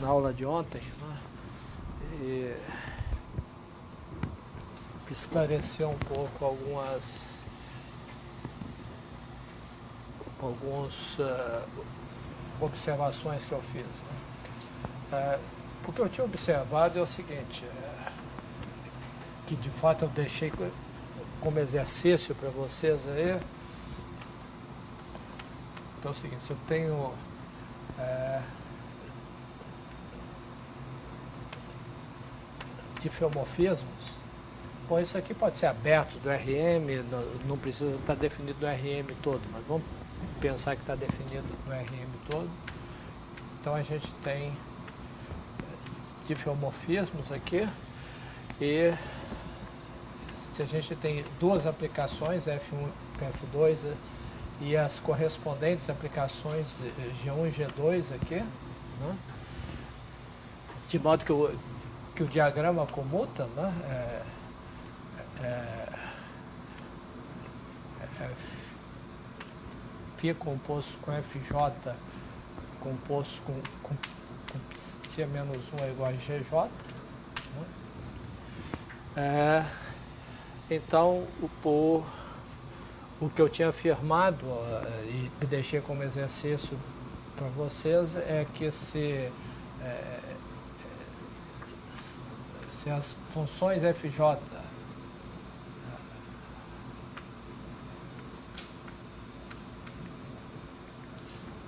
na aula de ontem, né? E esclarecer um pouco algumas observações que eu fiz, né? O que eu tinha observado é o seguinte, que de fato eu deixei como exercício para vocês aí. Então é o seguinte, se eu tenho diffeomorfismos, bom, isso aqui pode ser aberto do RM, não precisa estar definido no RM todo, mas vamos pensar que está definido no RM todo. Então a gente tem diffeomorfismos aqui, e a gente tem duas aplicações, F1 e F2, e as correspondentes aplicações G1 e G2 aqui, né? De modo que o diagrama comuta, né? Φ composto com FJ composto com T menos 1 é igual a GJ, né? Então, o que eu tinha afirmado e deixei como exercício para vocês é que se as funções FJ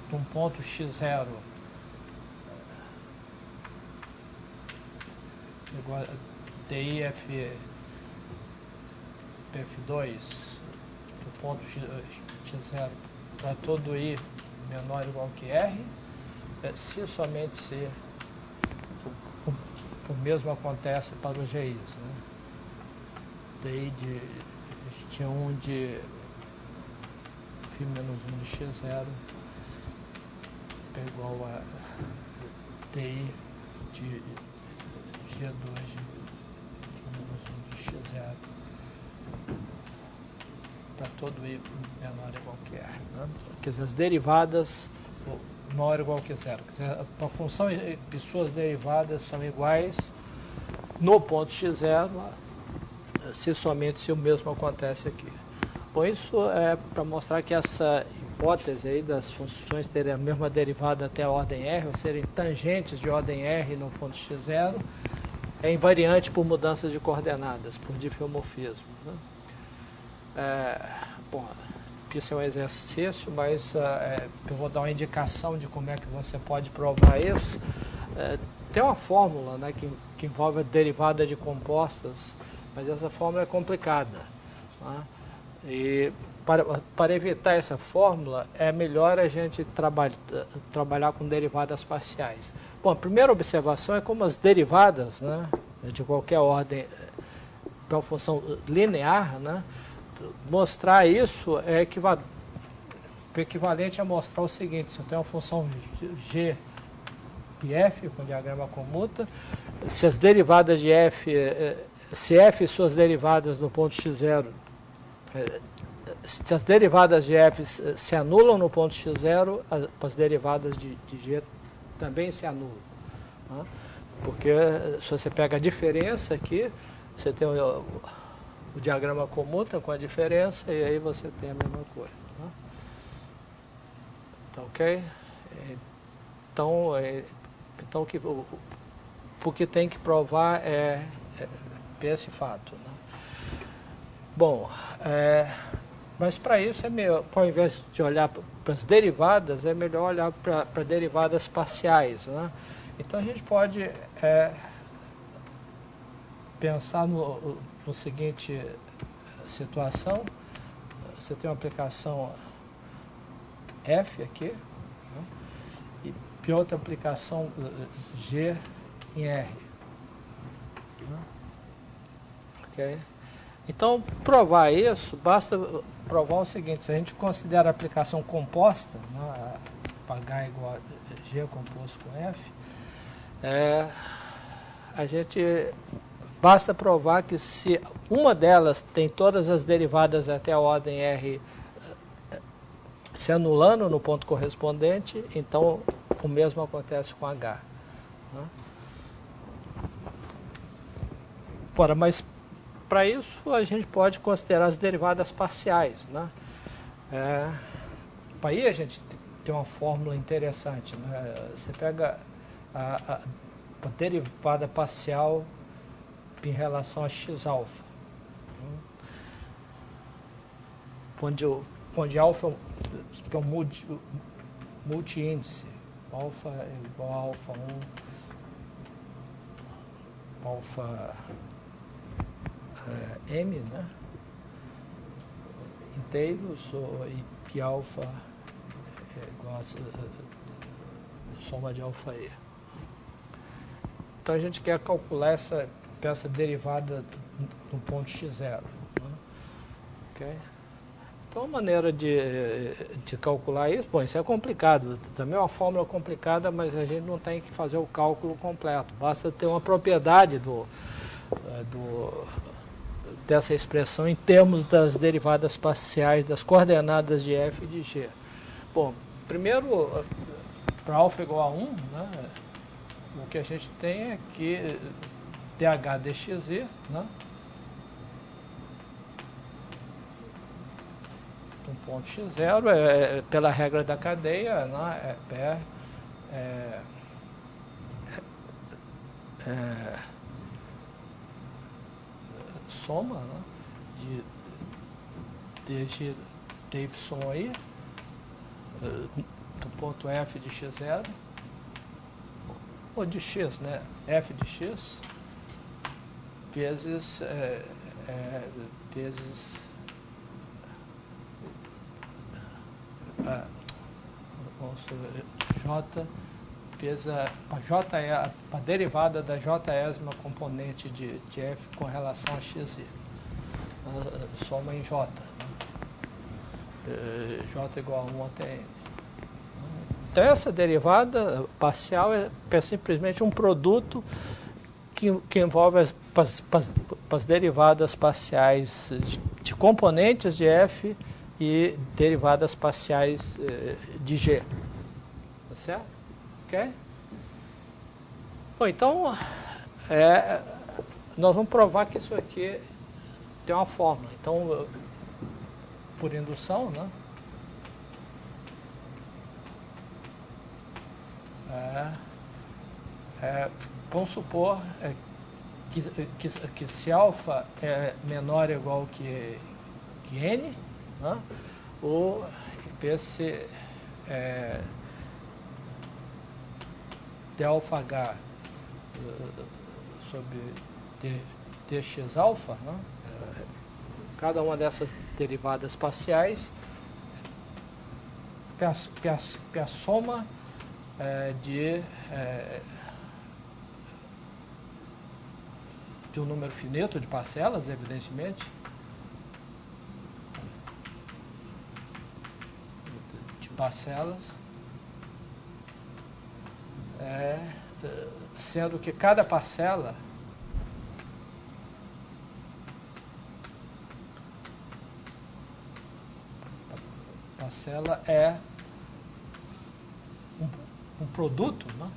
de um ponto x0 igual a DIF F2 do ponto x0 para todo I menor ou igual que R, se somente se o mesmo acontece para os GIs, né? DI de G1 de φ menos 1 de x0 é igual a DI de G2 de φ menos 1 de x0 para todo I menor ou igual que R, né? Quer dizer, as derivadas maior ou igual que zero. Quer dizer, a função e suas derivadas são iguais no ponto x0, se somente se o mesmo acontece aqui. Bom, isso é para mostrar que essa hipótese aí das funções terem a mesma derivada até a ordem R, ou serem tangentes de ordem R no ponto x0, é invariante por mudanças de coordenadas, por diffeomorfismo, né? Bom, isso é um exercício, mas eu vou dar uma indicação de como é que você pode provar isso. Tem uma fórmula, né, que envolve a derivada de compostas, mas essa fórmula é complicada, né? E para evitar essa fórmula, é melhor a gente trabalhar com derivadas parciais. Bom, a primeira observação é como as derivadas, né, de qualquer ordem para uma função linear, né, mostrar isso é equivalente a mostrar o seguinte: se eu tenho uma função g e f, com diagrama comuta, se as derivadas de f, se f e suas derivadas no ponto x0, se as derivadas de f se anulam no ponto x0, as derivadas de g também se anulam, né? Porque se você pega a diferença aqui, você tem o diagrama comuta com a diferença, e aí você tem a mesma coisa, né? Tá ok? Então o que tem que provar é esse fato, né? Bom, mas para isso ao invés de olhar para as derivadas, é melhor olhar para derivadas parciais, né? Então a gente pode pensar no seguinte situação: você tem uma aplicação F aqui, né, e outra aplicação G em R, né? Ok? Então, provar isso, basta provar o seguinte: se a gente considera a aplicação composta, né, H igual a G composto com F, a gente basta provar que se uma delas tem todas as derivadas até a ordem R se anulando no ponto correspondente, então o mesmo acontece com H. né? Ora, mas para isso a gente pode considerar as derivadas parciais, né? Para aí a gente tem uma fórmula interessante, né? Você pega a derivada parcial em relação a x-alfa, onde alfa é um multi-índice, alfa é igual a alfa 1, alfa m, né? Inteiros, e alfa é igual a soma de alfa e. Então a gente quer calcular essa derivada no ponto x0. Né? Okay? Então a maneira de calcular isso, bom, isso é complicado, também é uma fórmula complicada, mas a gente não tem que fazer o cálculo completo, basta ter uma propriedade dessa expressão em termos das derivadas parciais das coordenadas de f e de g. Bom, primeiro, para alfa igual a 1, né, o que a gente tem é que dh dxz, né, um ponto x0 pela regra da cadeia, né, soma, né, de dy aí do ponto f de x0 ou de x, né, f de x vezes j vezes a derivada da jésima componente de f com relação a x soma em j, né? J igual a 1 até n. Então essa derivada parcial é simplesmente um produto que envolve as derivadas parciais de componentes de f e derivadas parciais de g. Tá certo? Ok? Bom, então nós vamos provar que isso aqui tem uma fórmula. Então, por indução, né? Vamos supor que se alfa é menor ou igual que n, né? Ou se delta h sobre dx alfa, né? Cada uma dessas derivadas parciais a soma de um número finito de parcelas, evidentemente, sendo que cada parcela é um produto, né,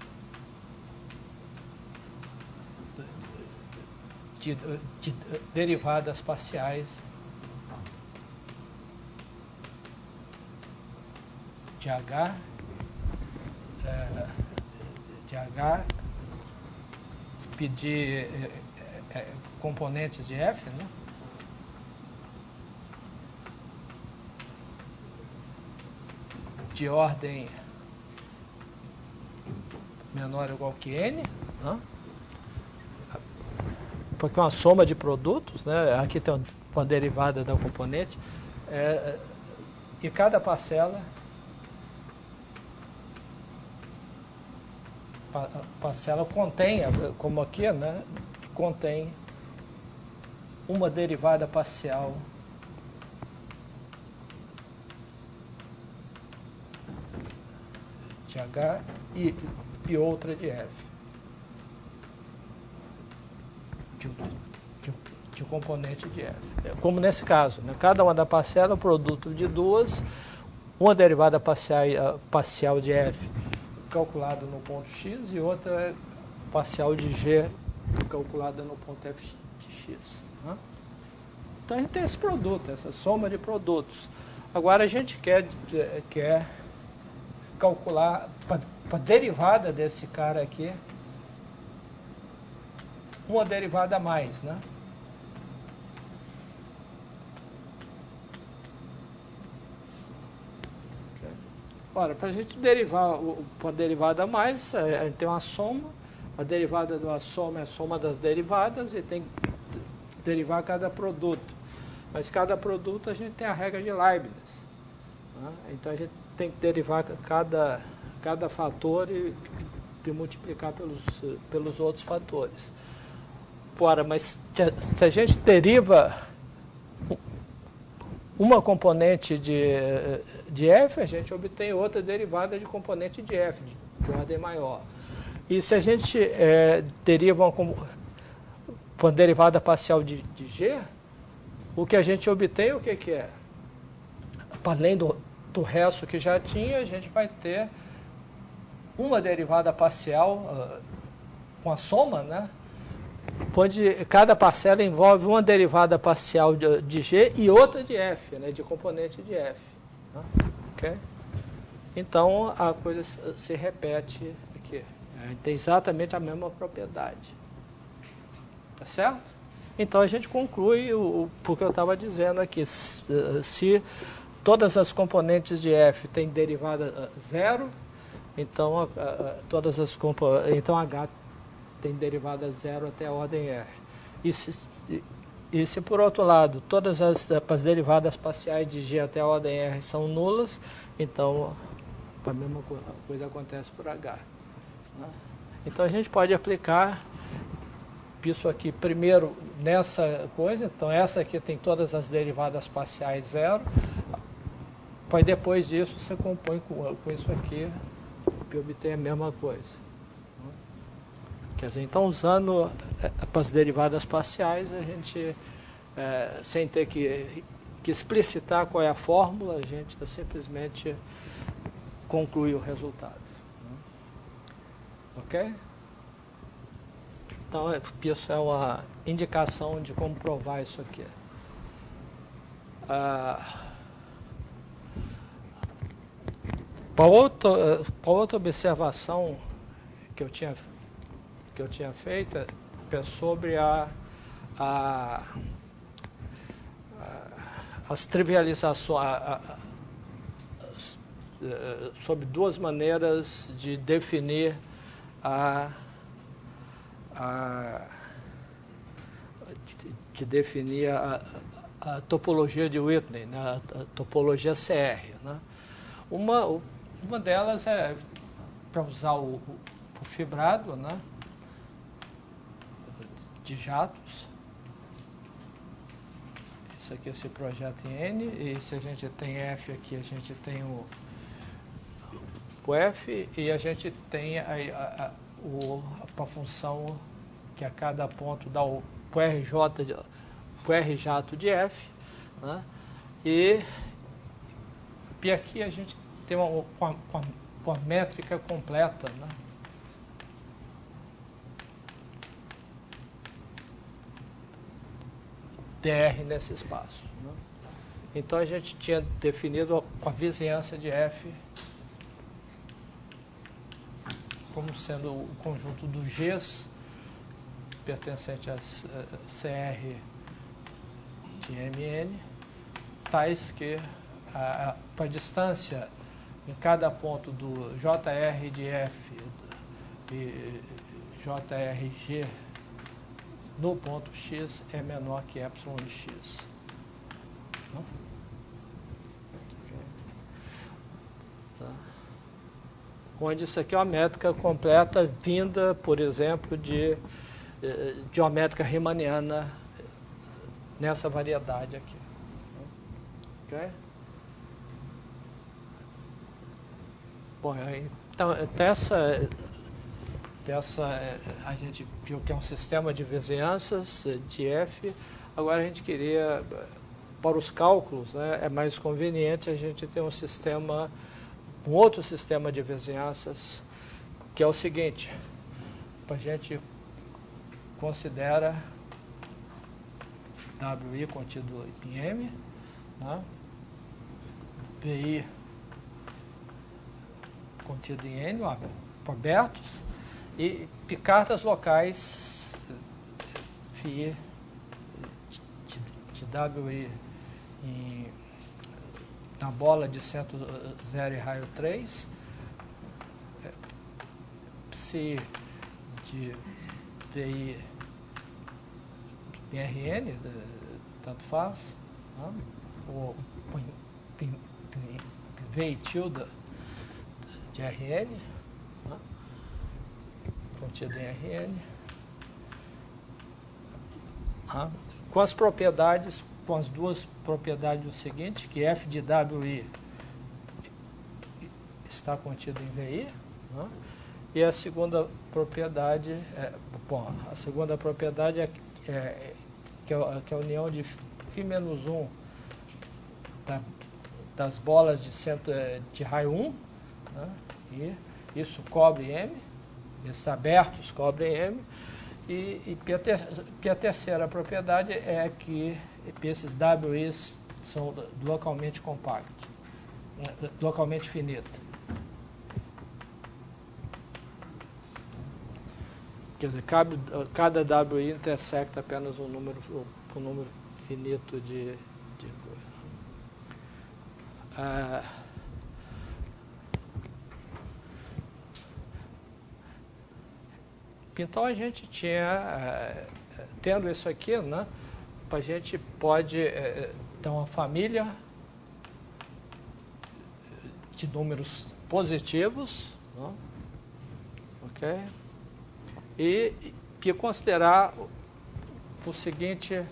de derivadas parciais de h pedir componentes de f, né? De ordem menor ou igual que n, né? Porque é uma soma de produtos, né? Aqui tem uma derivada da componente, e cada parcela contém, como aqui, né? Contém uma derivada parcial de h e outra de f. De um componente de f. Como nesse caso, né? Cada uma da parcela é um produto de duas, uma derivada parcial de f calculada no ponto x e outra parcial de G calculada no ponto f de x. Né? Então a gente tem esse produto, essa soma de produtos. Agora a gente quer calcular para a derivada desse cara aqui, uma derivada a mais, né? Ora, para a gente derivar para a derivada a mais, a gente tem uma soma, a derivada de uma soma é a soma das derivadas e tem que derivar cada produto. Mas cada produto a gente tem a regra de Leibniz. Né? Então a gente tem que derivar cada fator e multiplicar pelos outros fatores. Ora, mas se a gente deriva uma componente de f, a gente obtém outra derivada de componente de f, de ordem maior. E se a gente deriva uma derivada parcial de g, o que a gente obtém, o que é? Além do resto que já tinha, a gente vai ter uma derivada parcial com a soma, né? Onde cada parcela envolve uma derivada parcial de g e outra de f, né? De componente de f. Né? Okay? Então, a coisa se repete aqui. Tem exatamente a mesma propriedade. Tá certo? Então, a gente conclui porque eu estava dizendo aqui. Se todas as componentes de f têm derivada zero, então, então h tem derivada zero até a ordem r. E se por outro lado, todas as derivadas parciais de g até a ordem r são nulas, então a mesma coisa acontece por h. Né? Então a gente pode aplicar isso aqui primeiro nessa coisa, então essa aqui tem todas as derivadas parciais zero, aí depois disso você compõe com isso aqui e obtém a mesma coisa. Quer dizer, então usando as derivadas parciais, a gente, sem ter que explicitar qual é a fórmula, a gente simplesmente conclui o resultado. Ok? Então, isso é uma indicação de como provar isso aqui. Para outra observação que eu tinha feito é sobre as trivializações, sobre duas maneiras de definir a topologia de Whitney, né, a topologia CR. Né? Uma delas é para usar o fibrado, né, de jatos. Isso aqui se projeta em N, e se a gente tem F aqui, a gente tem o F, e a gente tem a função que a cada ponto dá o R jato de F, né? E aqui a gente tem uma métrica completa, né? dr nesse espaço. Né? Então a gente tinha definido a vizinhança de F como sendo o conjunto dos Gs pertencente a CR de Mn, tais que a distância em cada ponto do JR de F e JRG no ponto x é menor que epsilon de x. Tá. Onde isso aqui é uma métrica completa vinda, por exemplo, de uma métrica riemanniana nessa variedade aqui. Ok? Bom, então a gente viu que é um sistema de vizinhanças de F. Agora a gente queria, para os cálculos, né, é mais conveniente a gente ter um outro sistema de vizinhanças, que é o seguinte: a gente considera WI contido em M, né? VI contido em N, abertos, e picardas locais φ de WI na bola de centro 0 e raio 3, psi de VI em RN, tanto faz, né? Ou VI tilde de RN, né? Contido em RN, né? Com as propriedades, com as duas propriedades do seguinte, que f de WI está contido em VI, né? E a segunda propriedade, a segunda propriedade que é a união de φ menos 1 das bolas de centro de raio 1, né? E isso cobre M, esses abertos cobrem M, e a terceira propriedade é que esses WIs são localmente compactos, localmente finitos. Quer dizer, cada WI intersecta apenas um número finito de coisa. Então a gente tinha, tendo isso aqui, né, a gente pode ter uma família de números positivos, né, ok? E que considerar o seguinte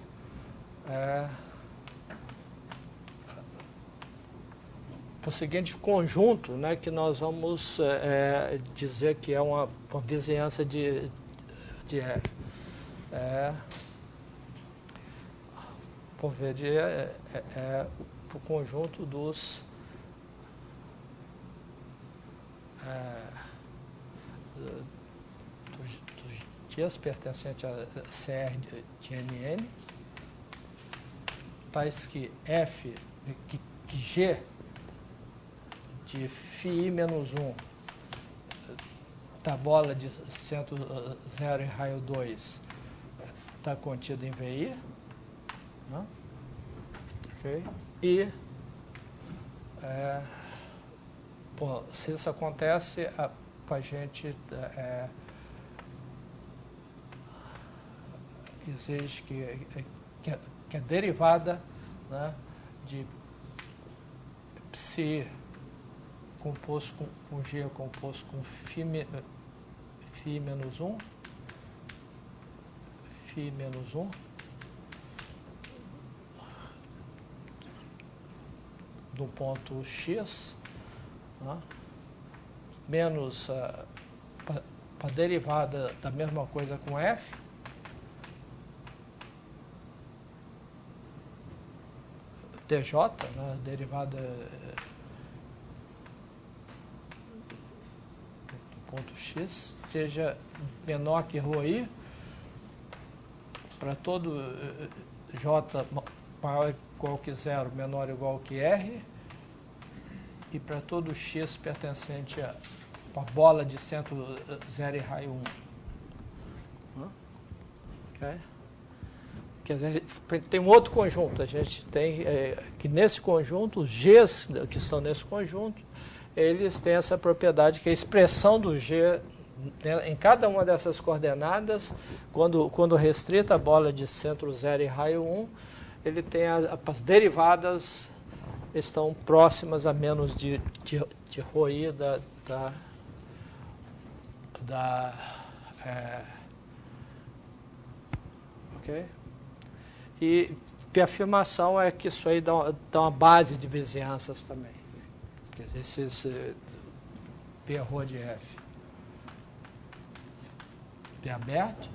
conjunto, né, que nós vamos dizer que é uma vizinhança de R. Por ver, o conjunto dos dias pertencentes a CR de NN, tais que F, que G de φi menos 1 da bola de centro 0 e raio 2 está contido em VI, né? Okay. E se isso acontece, a gente exige que a derivada, né, de psi composto com G composto com φ menos 1, do ponto X, né, menos a derivada da mesma coisa com F, dj, né, derivada do ponto X, seja menor que ρi, para todo j maior ou igual que 0, menor ou igual que r, e para todo x pertencente a uma bola de centro 0 e raio 1. Okay? Quer dizer, tem um outro conjunto, a gente tem que nesse conjunto, os g's que estão nesse conjunto, eles têm essa propriedade que a expressão do g, né, em cada uma dessas coordenadas, quando restrita a bola de centro 0 e raio 1, ele tem as derivadas estão próximas a menos de ρi ok? E a afirmação é que isso aí dá uma base de vizinhanças também. Quer dizer, esses P de F. P aberto.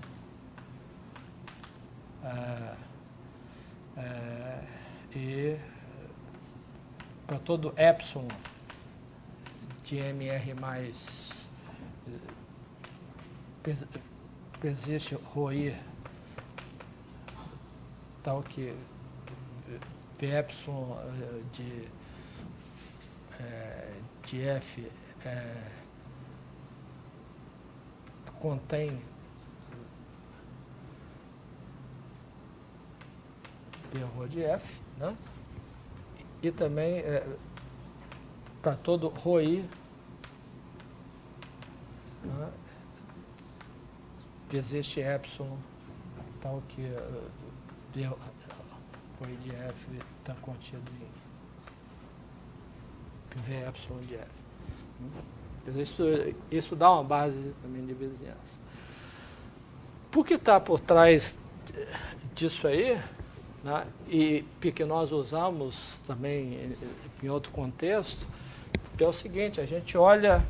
E para todo epsilon de MR mais existe ρI tal que Vy de F contém P de F, né? E também para todo ρI, né? Existe epsilon tal que ρI de F está contido em V epsilon de F. Isso dá uma base também de vizinhança. Por que está por trás disso aí, né, e que nós usamos também em outro contexto, é o seguinte: a gente olha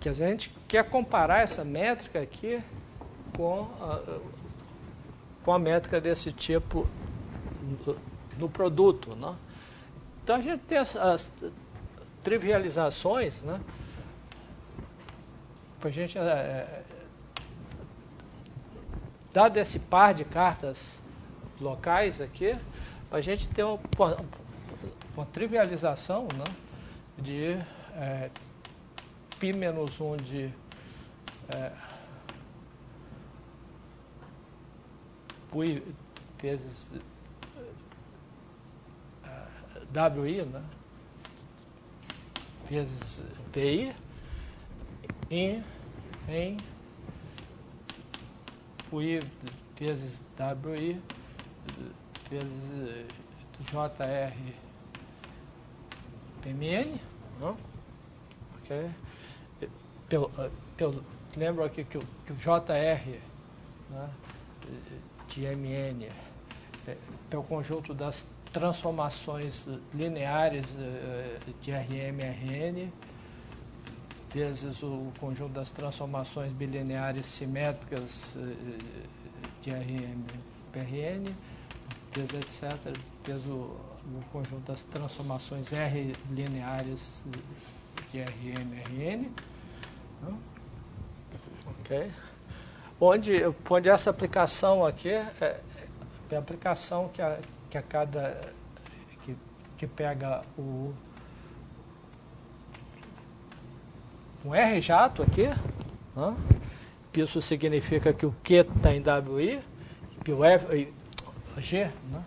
que a gente quer comparar essa métrica aqui com a métrica desse tipo no produto, né? Então a gente tem as trivializações, né? Para a gente, dado esse par de cartas locais aqui, a gente tem uma trivialização, né, de π-1 de Ui vezes WI, né, vezes VI em Ui vezes WI vezes JR PMN, não? Ok? Lembro aqui que o JR, né, de MN é o conjunto das transformações lineares de RM-RN vezes o conjunto das transformações bilineares simétricas de RM-PRN, vezes etc., vezes o conjunto das transformações R lineares de RM-RN. Ok? Onde essa aplicação aqui é a aplicação que pega um R jato aqui, né? Isso significa que o Q está em WI, que o F, G, né?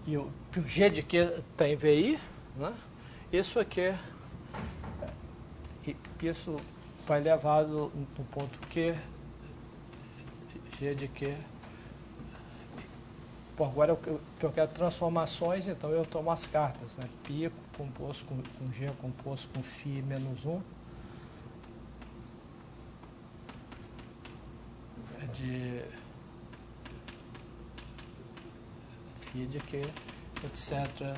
E o G de Q está em VI, né? Isso aqui, isso vai levado no ponto Q, G de Q. Bom, agora eu quero transformações, então eu tomo as cartas, né? Π composto com G composto com φ menos 1 de φ de Q, etc.,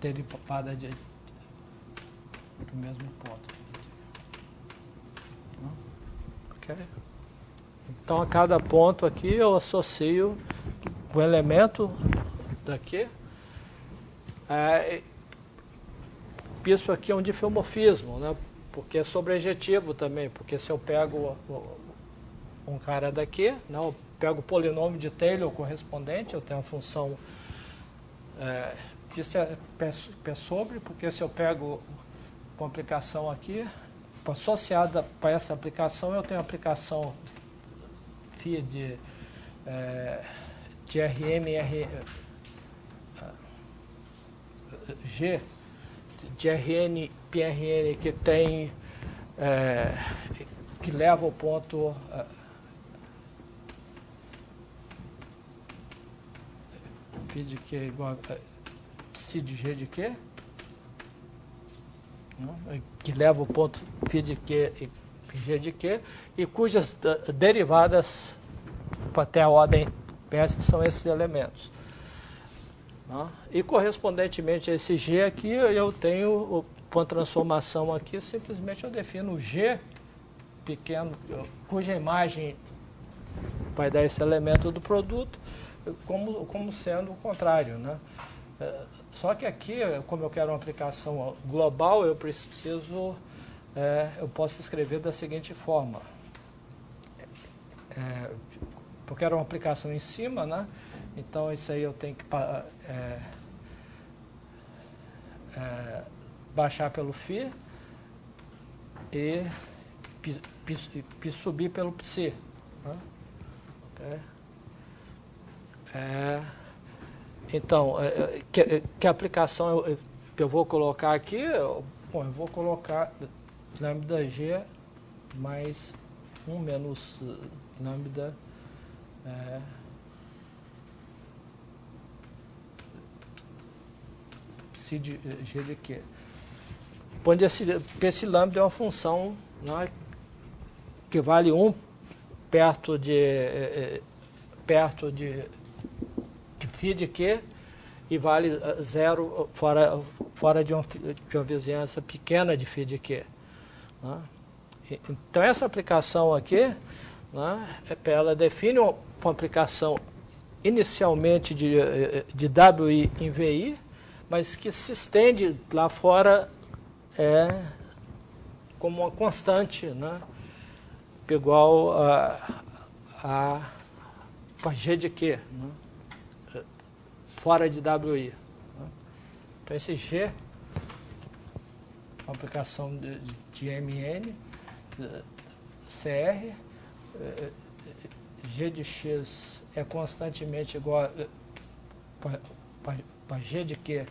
derivada do mesmo ponto. Ok? Então, a cada ponto aqui eu associo o elemento daqui. Isso aqui é um difeomorfismo, né? Porque é sobrejetivo também, porque se eu pego um cara daqui, né, eu pego o polinômio de Taylor correspondente, eu tenho a função isso é P sobre, porque se eu pego uma aplicação aqui, associada para essa aplicação, eu tenho a aplicação φ de RM, G, de RN, PRN, que tem, que leva ao ponto φ de Q igual a psi de G de Q, que leva o ponto φ de Q e G de Q, e cujas derivadas até a ordem PS são esses elementos. E correspondentemente a esse G aqui, eu tenho uma transformação aqui, simplesmente eu defino o G pequeno, cuja imagem vai dar esse elemento do produto, como sendo o contrário, né? Só que aqui, como eu quero uma aplicação global, eu preciso, eu posso escrever da seguinte forma. Eu quero uma aplicação em cima, né? Então isso aí eu tenho que baixar pelo φ e subir pelo psi. Né? Okay. Então, que aplicação eu vou colocar aqui? Bom, eu vou colocar lambda g mais 1 menos lambda psi de g de q. Onde esse lambda é uma função, né, que vale 1 perto de φ de q e vale 0 fora de uma vizinhança pequena de φ de q. Né? Então essa aplicação aqui, né, ela define uma aplicação inicialmente de WI em VI, mas que se estende lá fora como uma constante, né, igual a G de Q, né, fora de WI. Né. Então esse G, uma aplicação de MN, CR, G de X é constantemente igual para G de Q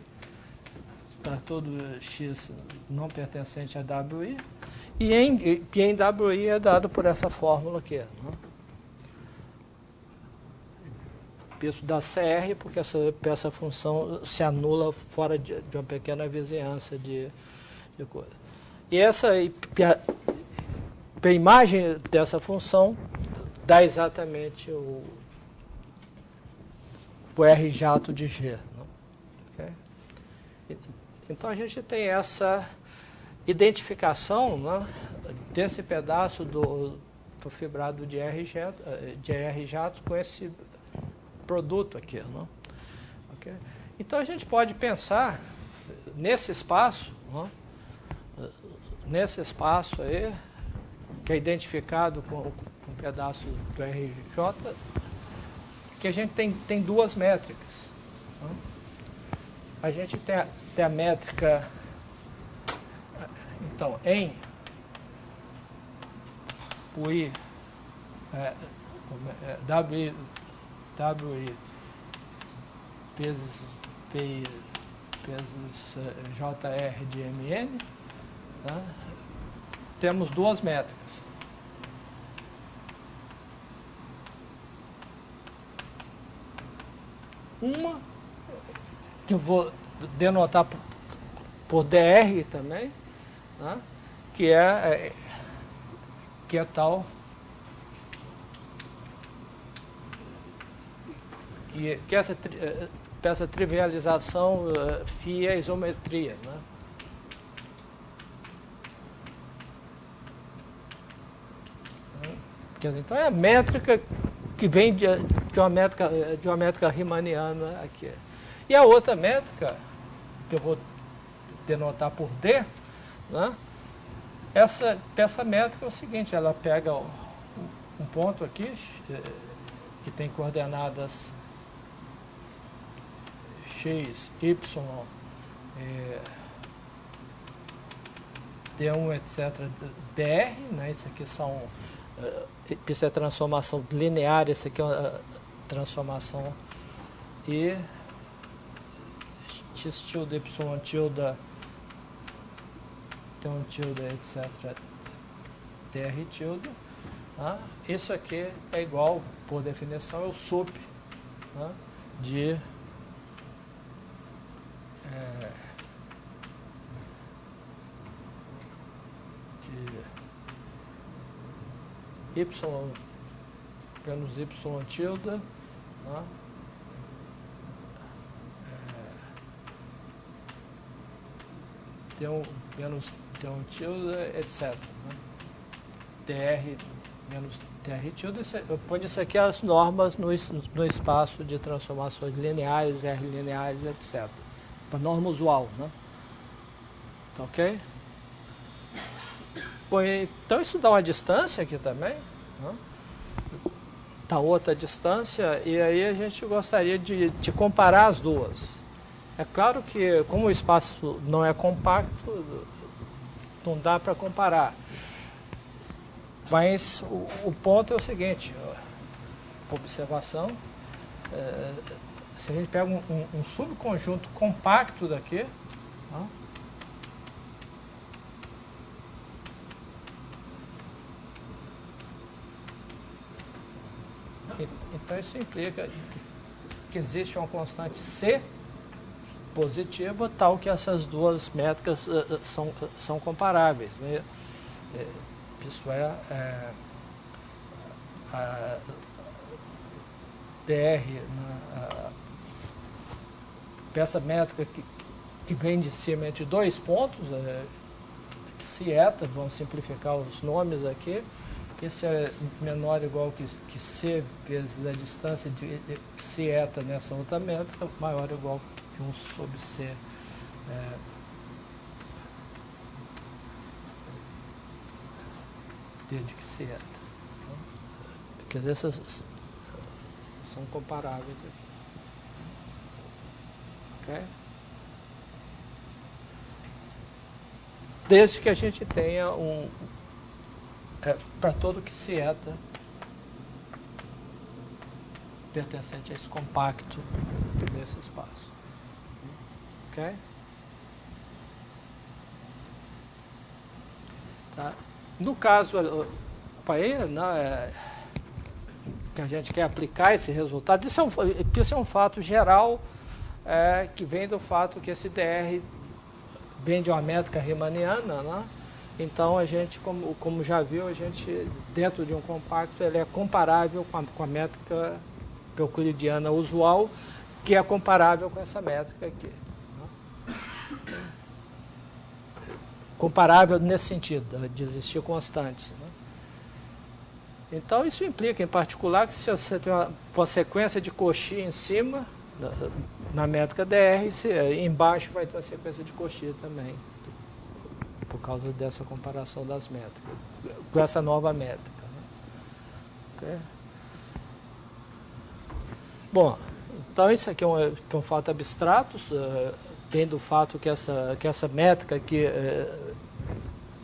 para todo X não pertencente a WI, e em WI é dado por essa fórmula aqui. Né? Isso dá CR porque essa função se anula fora de uma pequena vizinhança de coisa. E a imagem dessa função dá exatamente o R jato de G. Né? Okay? Então a gente tem essa identificação, né, desse pedaço do fibrado de R jato com esse produto aqui. Né? Okay? Então a gente pode pensar nesse espaço, né, aí, que é identificado com um pedaço do RJ, que a gente tem duas métricas. Né? A gente tem a métrica, então, em UI, WI vezes PI vezes JR de MN, né? Temos duas métricas. Uma, que eu vou denotar por DR também, né? que é tal, que essa trivialização φ é isometria. Né? Então é a métrica que vem de uma métrica riemanniana aqui. E a outra métrica, que eu vou denotar por D, né? Essa métrica é o seguinte, ela pega um ponto aqui, que tem coordenadas x, y, D1, etc., dr, né? Isso aqui isso é transformação linear, isso aqui é uma transformação e x tilde, y tilde, T1 tilde, etc., dr tilde. Né? Isso aqui é igual, por definição, é o sup, né? de y menos y tilde, né? T1 menos T1 tilde, etc. Né? dr menos dr tilde, eu ponho isso aqui as normas no espaço de transformações lineares, R lineares, etc. para norma usual, né? Tá ok? Bom, então isso dá uma distância aqui também, né? Tá outra distância, e aí a gente gostaria de comparar as duas. É claro que, como o espaço não é compacto, não dá para comparar. Mas o ponto é o seguinte, observação, se a gente pega um subconjunto compacto daqui, ó, então isso implica que existe uma constante C positiva, tal que essas duas métricas são comparáveis, né? Isso a DR, essa métrica que vem de cima entre dois pontos, Cieta, vamos simplificar os nomes aqui, esse é menor ou igual que C vezes a distância de Cieta nessa outra métrica, maior ou igual que 1 sobre C. De que Cieta. Quer dizer, essas são comparáveis aqui. Ok? Desde que a gente tenha para todo que Cieta pertencente a esse compacto desse espaço. Ok? Tá? No caso, né, que a gente quer aplicar esse resultado, isso é um fato geral que vem do fato que esse DR vem de uma métrica riemanniana, né? Então a gente, como já viu, a gente dentro de um compacto ele é comparável com a métrica euclidiana usual, que é comparável com essa métrica aqui. Né? Comparável nesse sentido, de existir constantes. Né? Então isso implica, em particular, que se você tem uma sequência de Cauchy em cima, na métrica DR, embaixo vai ter uma sequência de Cauchy também, por causa dessa comparação das métricas, com essa nova métrica. Né? Okay? Bom, então isso aqui é um fato abstrato, vem do fato que essa métrica aqui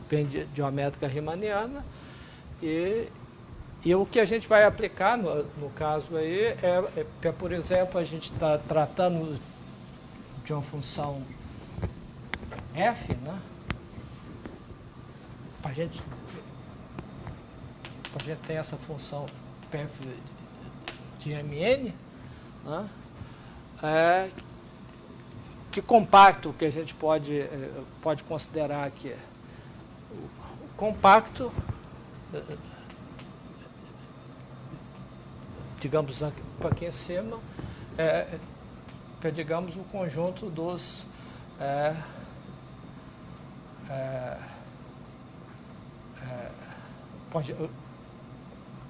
vem de uma métrica riemanniana, e o que a gente vai aplicar no caso aí por exemplo, a gente está tratando de uma função f, né? Para a gente ter essa função f de mn, né? Que compacto que a gente pode considerar aqui? O compacto, digamos aqui em cima, digamos o conjunto dos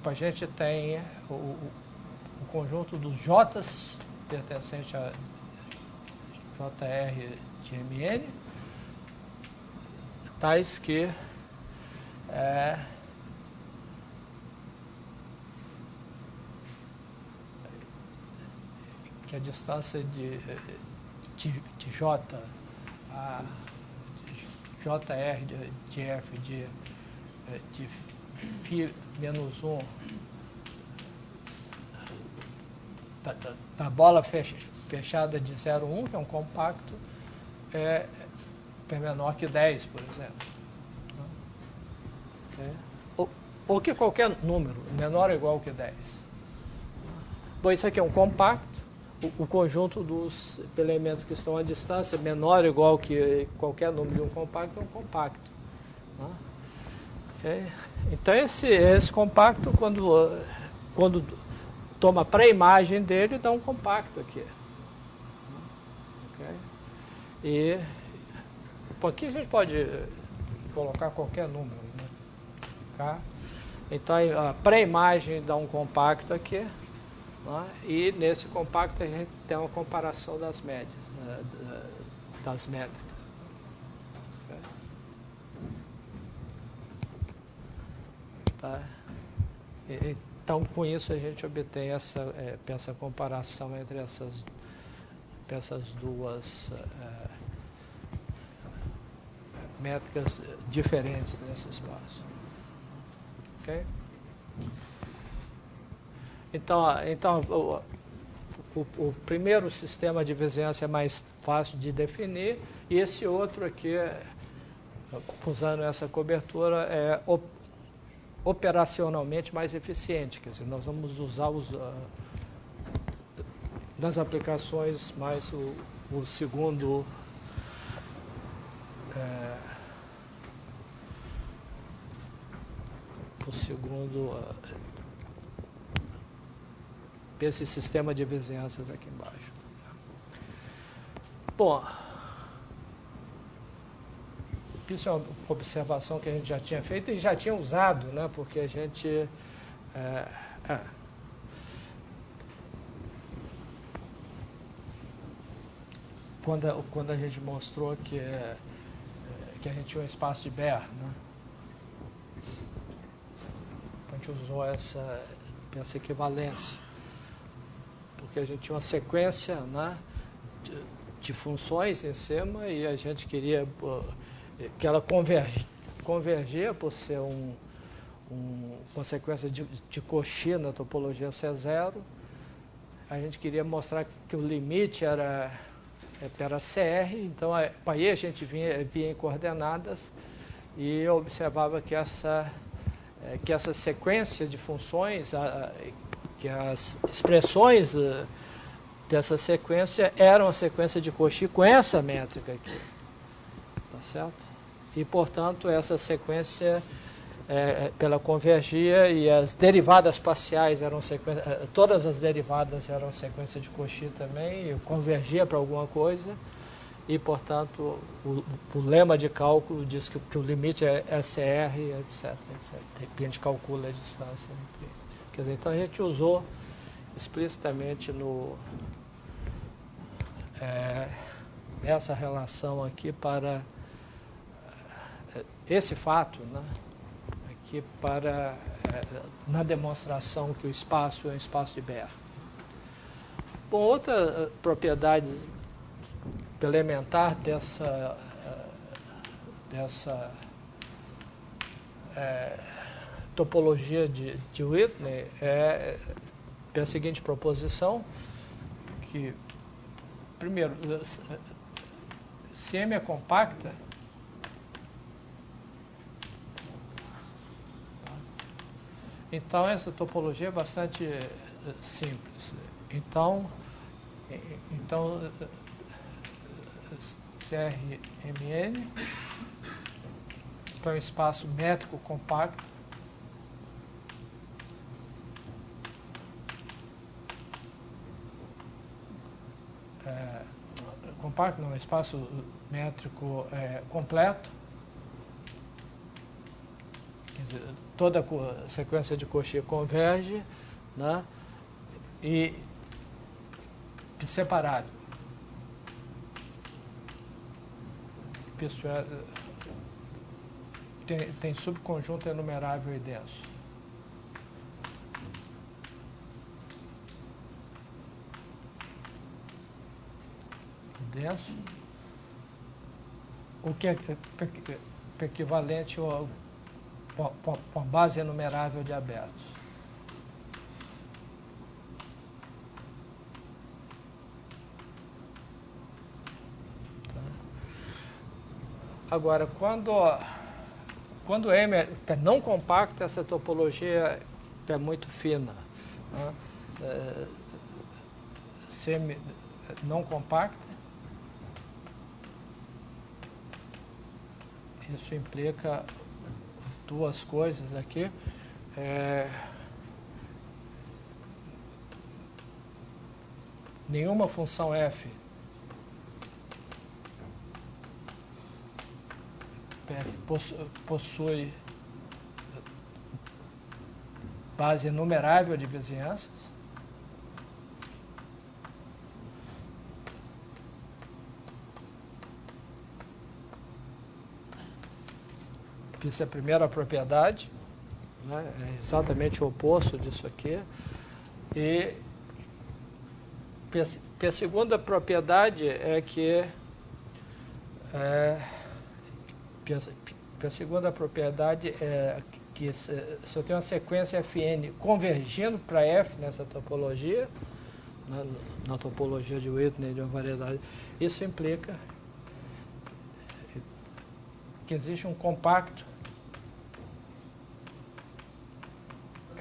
a gente tem o conjunto dos J's pertencente a JR de Mn, tais que a distância de J a JR de F de φ menos 1 da bola fechada de 0,1, que é um compacto, é menor que 10, por exemplo. Okay? Ou que qualquer número menor ou igual que 10. Bom, isso aqui é um compacto. O conjunto dos elementos que estão à distância menor ou igual que qualquer número de um compacto é um compacto. Okay? Então, esse compacto, quando toma a pré-imagem dele, dá um compacto aqui. Okay? E aqui a gente pode colocar qualquer número. Né? Tá? Então, a pré-imagem dá um compacto aqui. Né? E nesse compacto a gente tem uma comparação das médias, né? das métricas. Tá? Então, com isso, a gente obtém essa comparação entre essas duas métricas diferentes nesse espaço. Ok? Então o primeiro sistema de vizinhança é mais fácil de definir, e esse outro aqui, usando essa cobertura, é operacionalmente mais eficiente. Quer dizer, nós vamos usar nas aplicações mais o segundo esse sistema de vizinhanças aqui embaixo. Bom, isso é uma observação que a gente já tinha feito e já tinha usado, né? Porque a gente quando a gente mostrou que a gente tinha um espaço de Baire, né? A gente usou essa equivalência, porque a gente tinha uma sequência, né, de funções em cima, e a gente queria que ela convergia por ser uma sequência de Cauchy na topologia C0. A gente queria mostrar que o limite era CR, então aí a gente via em coordenadas e observava que essa sequência de funções, que as expressões dessa sequência eram a sequência de Cauchy com essa métrica aqui, tá certo? E, portanto, essa sequência pela convergia, e as derivadas parciais eram todas as derivadas eram sequência de Cauchy também, e convergia para alguma coisa, e, portanto, o lema de cálculo diz que o limite é SR, etc. A gente calcula a distância entre. Quer dizer, então a gente usou explicitamente essa relação aqui para esse fato, né? Aqui para na demonstração que o espaço é um espaço de Baire. Bom, outra propriedade elementar dessa topologia de Whitney é a seguinte proposição, que, primeiro, se M é compacta, então essa topologia é bastante simples. Então CRMN para um espaço métrico compacto, compacto não, espaço métrico completo, quer dizer, toda a sequência de Cauchy converge, né, e separável. Isso tem subconjunto enumerável e denso. Denso, o que é equivalente a uma base enumerável de abertos. Agora, quando M é não compacto, essa topologia é muito fina, né? Se M não compacta, isso implica duas coisas aqui. Nenhuma função f possui base enumerável de vizinhanças. Isso é a primeira propriedade, né? É exatamente o oposto disso aqui. E a segunda propriedade é que a segunda propriedade é que se eu tenho uma sequência Fn convergindo para F nessa topologia, na topologia de Whitney de uma variedade, isso implica que existe um compacto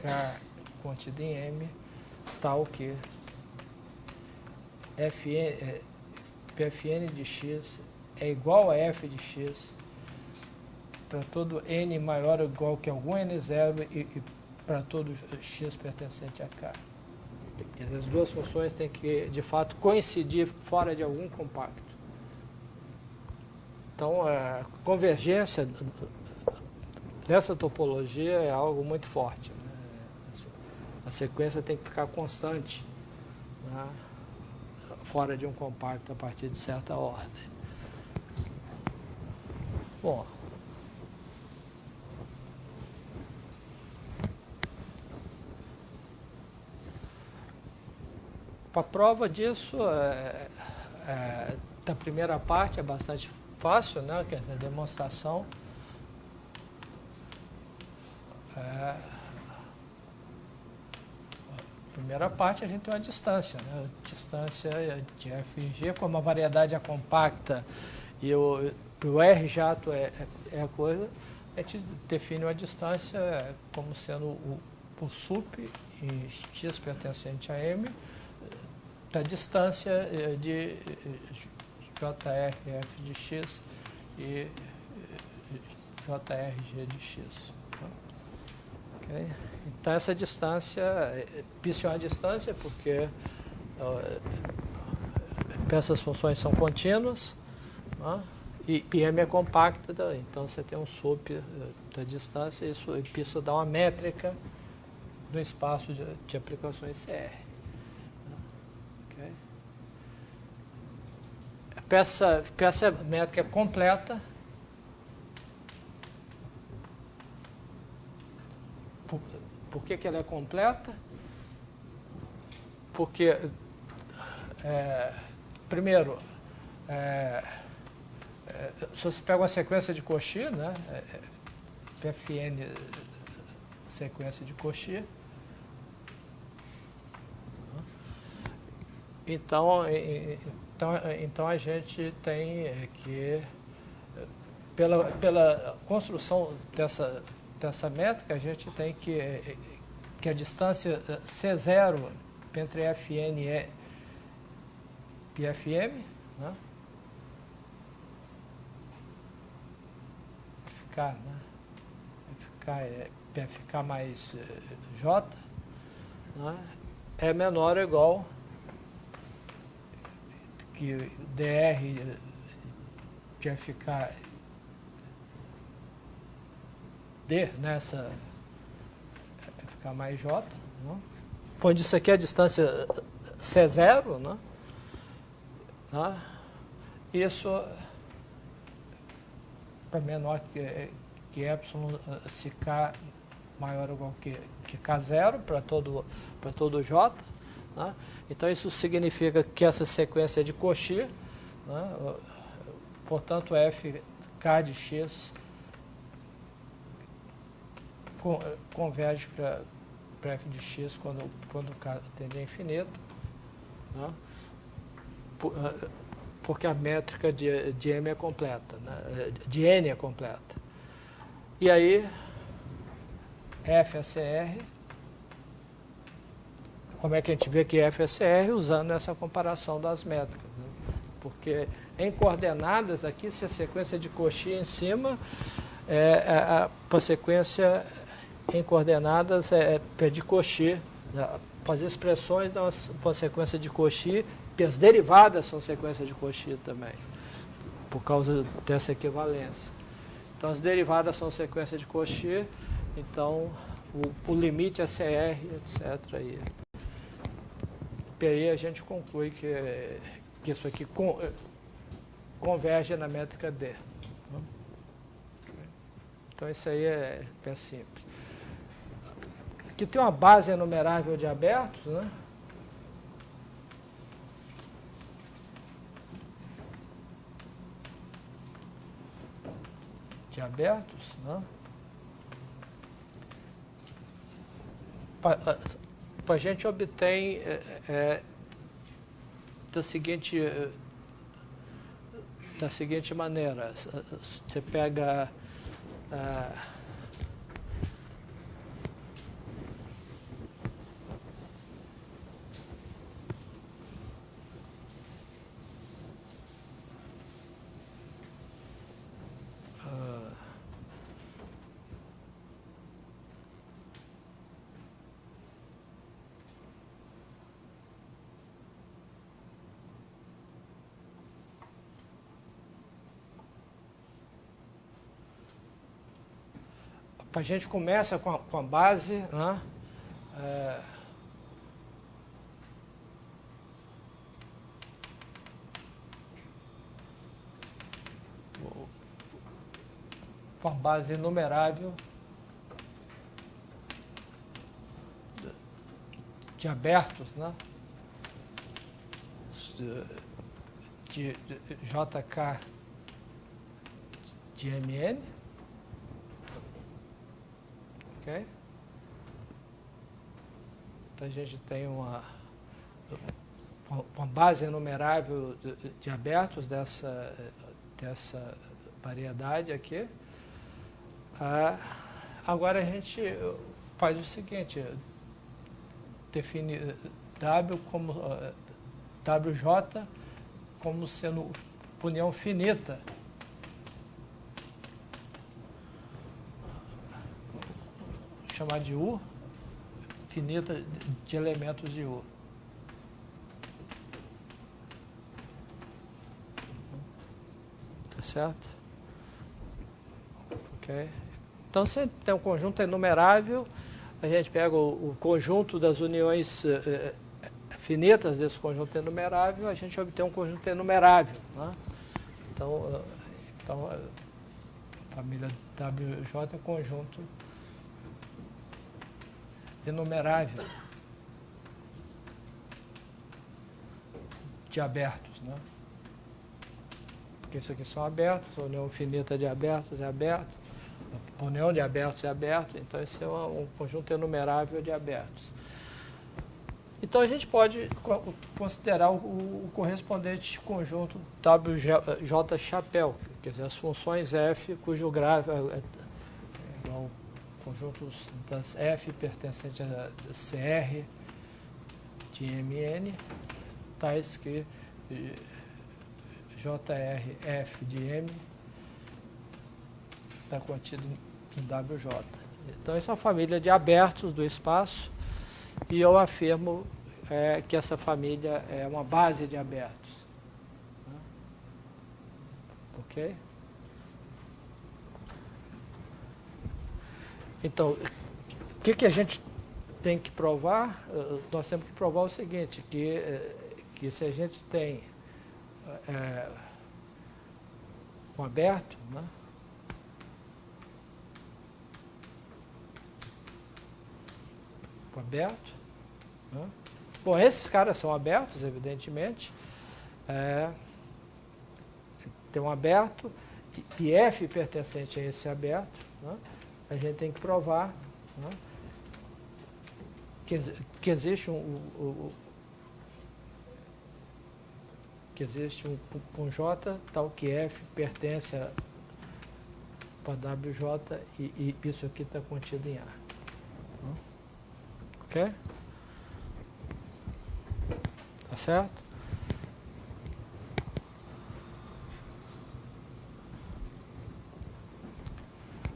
K contido em M tal que Pfn de x é igual a f de x para todo n maior ou igual que algum n0 e para todo x pertencente a K. As duas funções têm que, de fato, coincidir fora de algum compacto. Então, a convergência nessa topologia é algo muito forte, né? A sequência tem que ficar constante, né? Fora de um compacto a partir de certa ordem. Bom, a prova disso da primeira parte é bastante fácil, né? Quer dizer, a demonstração primeira parte a gente tem uma distância, né? Distância de f e g, como a variedade é compacta e o R jato é a coisa, a gente define uma distância como sendo o sup em x pertencente a M da distância de JRF de x e JRG de x. Okay? Então, essa distância, isso é uma distância porque essas funções são contínuas, né? E M é compacta, então você tem um sup da distância, isso dá uma métrica do espaço de aplicações CR. Okay? Essa métrica é completa. Por que ela é completa? Porque, primeiro, se você pega uma sequência de Cauchy, né, Pfn sequência de Cauchy, então a gente tem que, pela construção dessa métrica, a gente tem que a distância C0 entre Fn e Pfm, né? Pfk mais J, né? É menor ou igual que dr de Fk D nessa Fk mais J, né? Onde isso aqui é a distância C0, né? Isso é menor que epsilon se K maior ou igual que K0 para todo J, né? Então isso significa que essa sequência é de Cauchy, né? Portanto Fk de x converge para f de x quando K tende a infinito, né? Porque a métrica de M é completa, né? De N é completa. E aí, F é CR. Como é que a gente vê que F é CR? Usando essa comparação das métricas, né? Porque em coordenadas aqui, se a sequência de Cauchy em cima, a sequência em coordenadas é de Cauchy. As expressões dão uma sequência de Cauchy, e as derivadas são sequências de Cauchy também, por causa dessa equivalência. Então, as derivadas são sequência de Cauchy, então o limite é CR, etc. E aí a gente conclui que isso aqui converge na métrica D. Então isso aí é simples. Aqui tem uma base enumerável de abertos, né? De abertos, né? A gente obtém da seguinte maneira: você pega a gente começa com a base, né? Com a base enumerável de abertos, né? De JK de MN. Ok? Então a gente tem uma base enumerável de abertos dessa variedade aqui. Agora a gente faz o seguinte: define W como WJ como sendo união finita chamar de U, finita de elementos de U. Tá certo? Ok. Então, se tem um conjunto enumerável, a gente pega o conjunto das uniões finitas desse conjunto enumerável, a gente obtém um conjunto enumerável, né? Então, a família WJ é um conjunto enumerável de abertos, né? Porque isso aqui são abertos, a união finita de abertos é aberto, a união de abertos é aberto, então esse é um conjunto enumerável de abertos. Então a gente pode considerar o correspondente conjunto WJ chapéu, quer dizer, as funções f cujo grave é igual conjuntos das f pertencentes a CR de MN, tais que JRF de M está contido em WJ. Então, essa é uma família de abertos do espaço e eu afirmo que essa família é uma base de abertos. Ok? Então, o que a gente tem que provar? Nós temos que provar o seguinte, que se a gente tem um aberto, né? Aberto, né? Bom, esses caras são abertos, evidentemente. Tem um aberto e F pertencente a esse aberto, né? A gente tem que provar, né, que existe um J tal que F pertence a WJ e isso aqui está contido em A. Ok? Tá certo?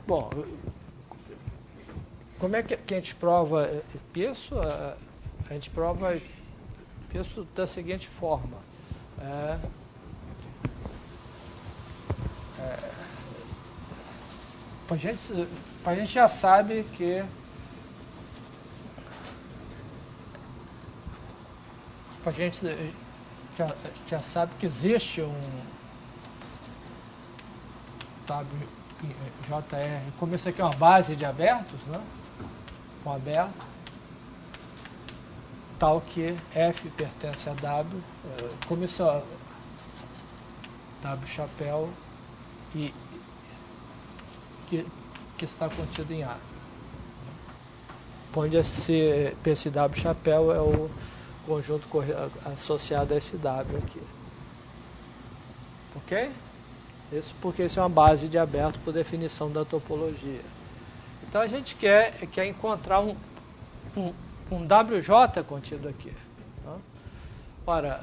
Bom, como é que a gente prova isso? A gente prova isso da seguinte forma. A gente já sabe que a gente já sabe que existe um JR, como isso aqui é uma base de abertos, né? Com aberto, tal que F pertence a W, como isso é W chapéu e que está contido em A. Onde esse W chapéu é o conjunto associado a esse W aqui. Ok? Isso porque isso é uma base de aberto por definição da topologia. Então a gente quer encontrar um WJ contido aqui. Né? Ora,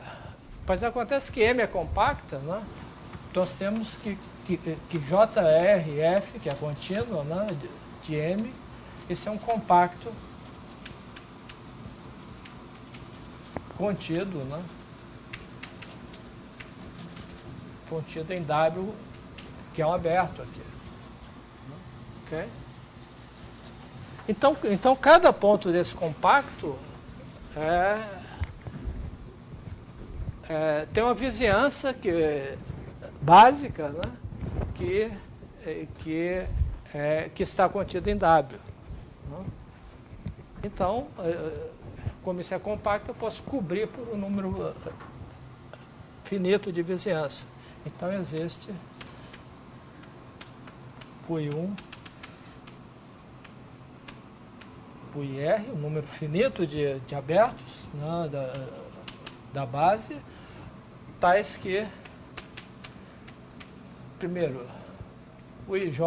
mas acontece que M é compacta, né? Então nós temos que JRF, que é contínuo, né? de M, esse é um compacto contido, né? Contido em W, que é um aberto aqui. Ok? Então cada ponto desse compacto tem uma vizinhança básica, né? que está contida em W. Né? Então, como isso é compacto, eu posso cobrir por um número finito de vizinhança. Então existe o I1, o IR, um número finito de abertos, né, da base, tais que, primeiro, o IJ,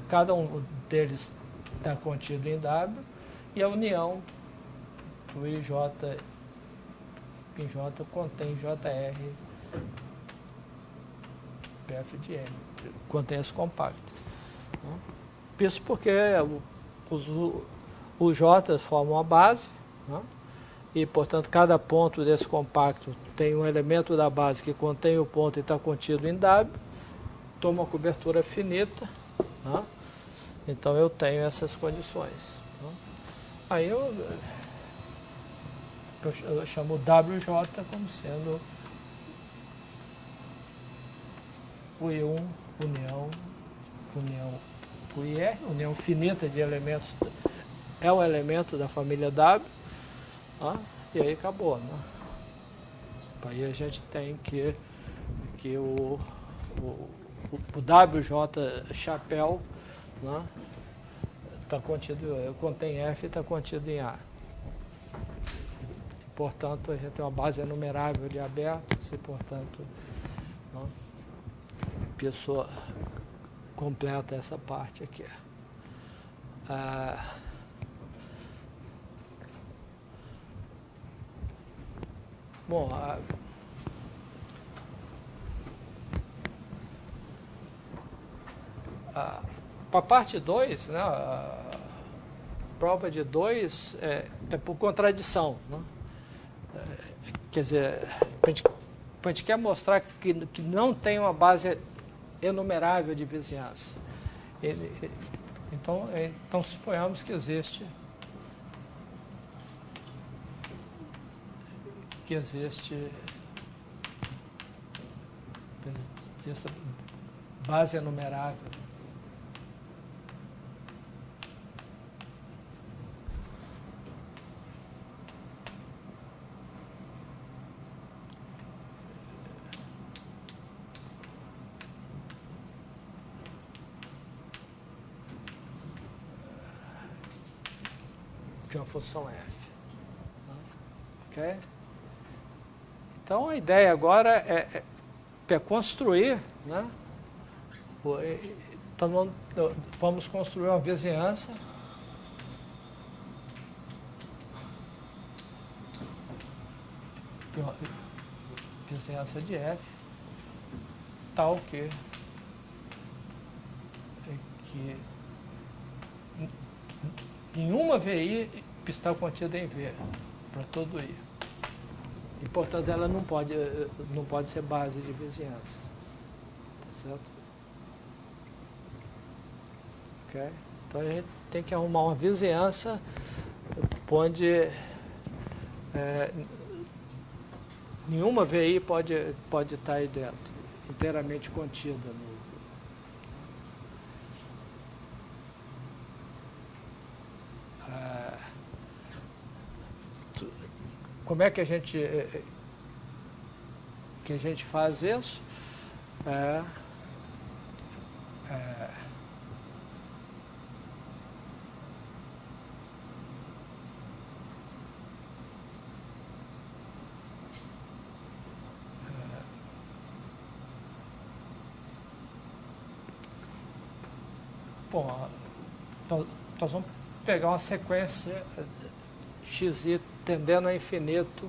cada um deles está contido em W, e a união do IJ em J contém JR PF de M, contém esse compacto. Isso porque os J's formam a base, né? E, portanto, cada ponto desse compacto tem um elemento da base que contém o ponto e está contido em W, toma uma cobertura finita, né? Então eu tenho essas condições. Né? Aí eu chamo WJ como sendo o I1, união o IR, união finita de elementos, é um elemento da família W, né? E aí acabou. Né? Aí a gente tem que o WJ chapéu, né? Tá contido, contém F e está contido em A. Portanto, a gente tem uma base enumerável de abertos e, portanto, né? A pessoa completa essa parte aqui. Bom, para a parte 2, né, a prova de 2 é por contradição. Né? Quer dizer, a gente quer mostrar que não tem uma base enumerável de vizinhança. Então suponhamos que existe base enumerável. De uma função f. Ok? Então a ideia agora é construir, né? Então vamos construir uma vizinhança de f tal que nenhuma VI está contida em V para todo I. E, portanto, ela não pode ser base de vizinhanças. Tá certo? Ok? Então, a gente tem que arrumar uma vizinhança onde nenhuma VI pode estar aí dentro, inteiramente contida. como é que a gente faz isso? Bom, então, nós vamos pegar uma sequência xi tendendo a infinito,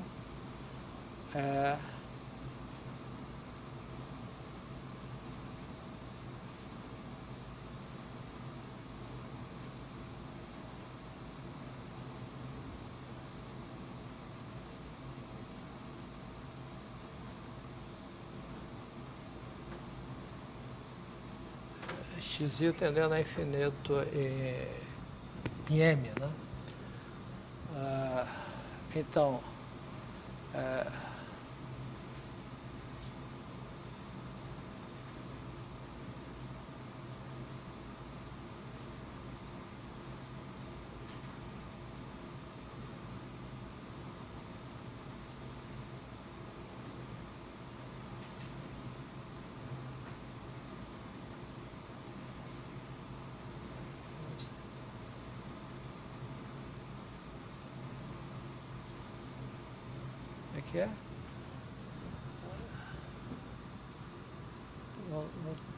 xi tendendo a infinito em M, né? Então, que é? Vou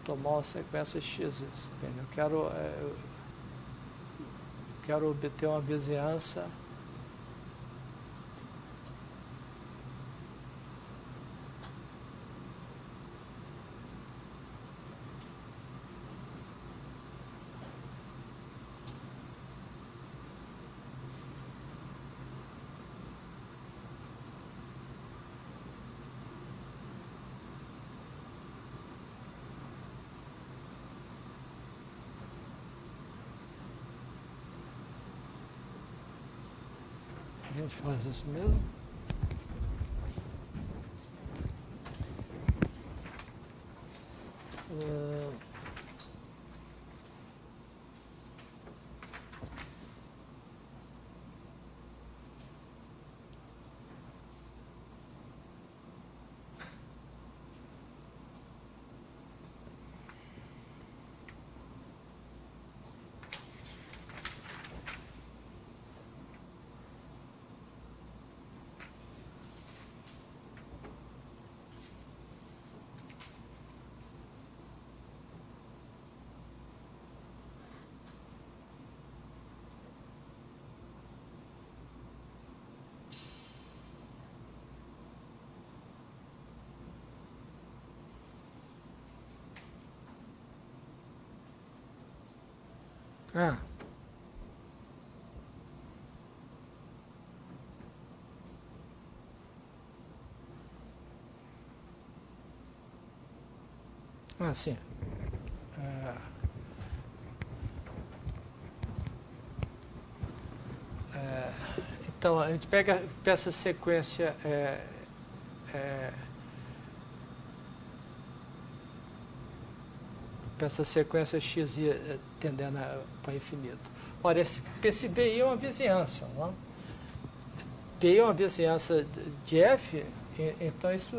tomar uma sequência x. Eu quero obter uma vizinhança a gente faz isso mesmo. Sim. Então, a gente pega essa sequência x tendendo para infinito. Ora, esse BI é uma vizinhança, não? BI é uma vizinhança de F, então isso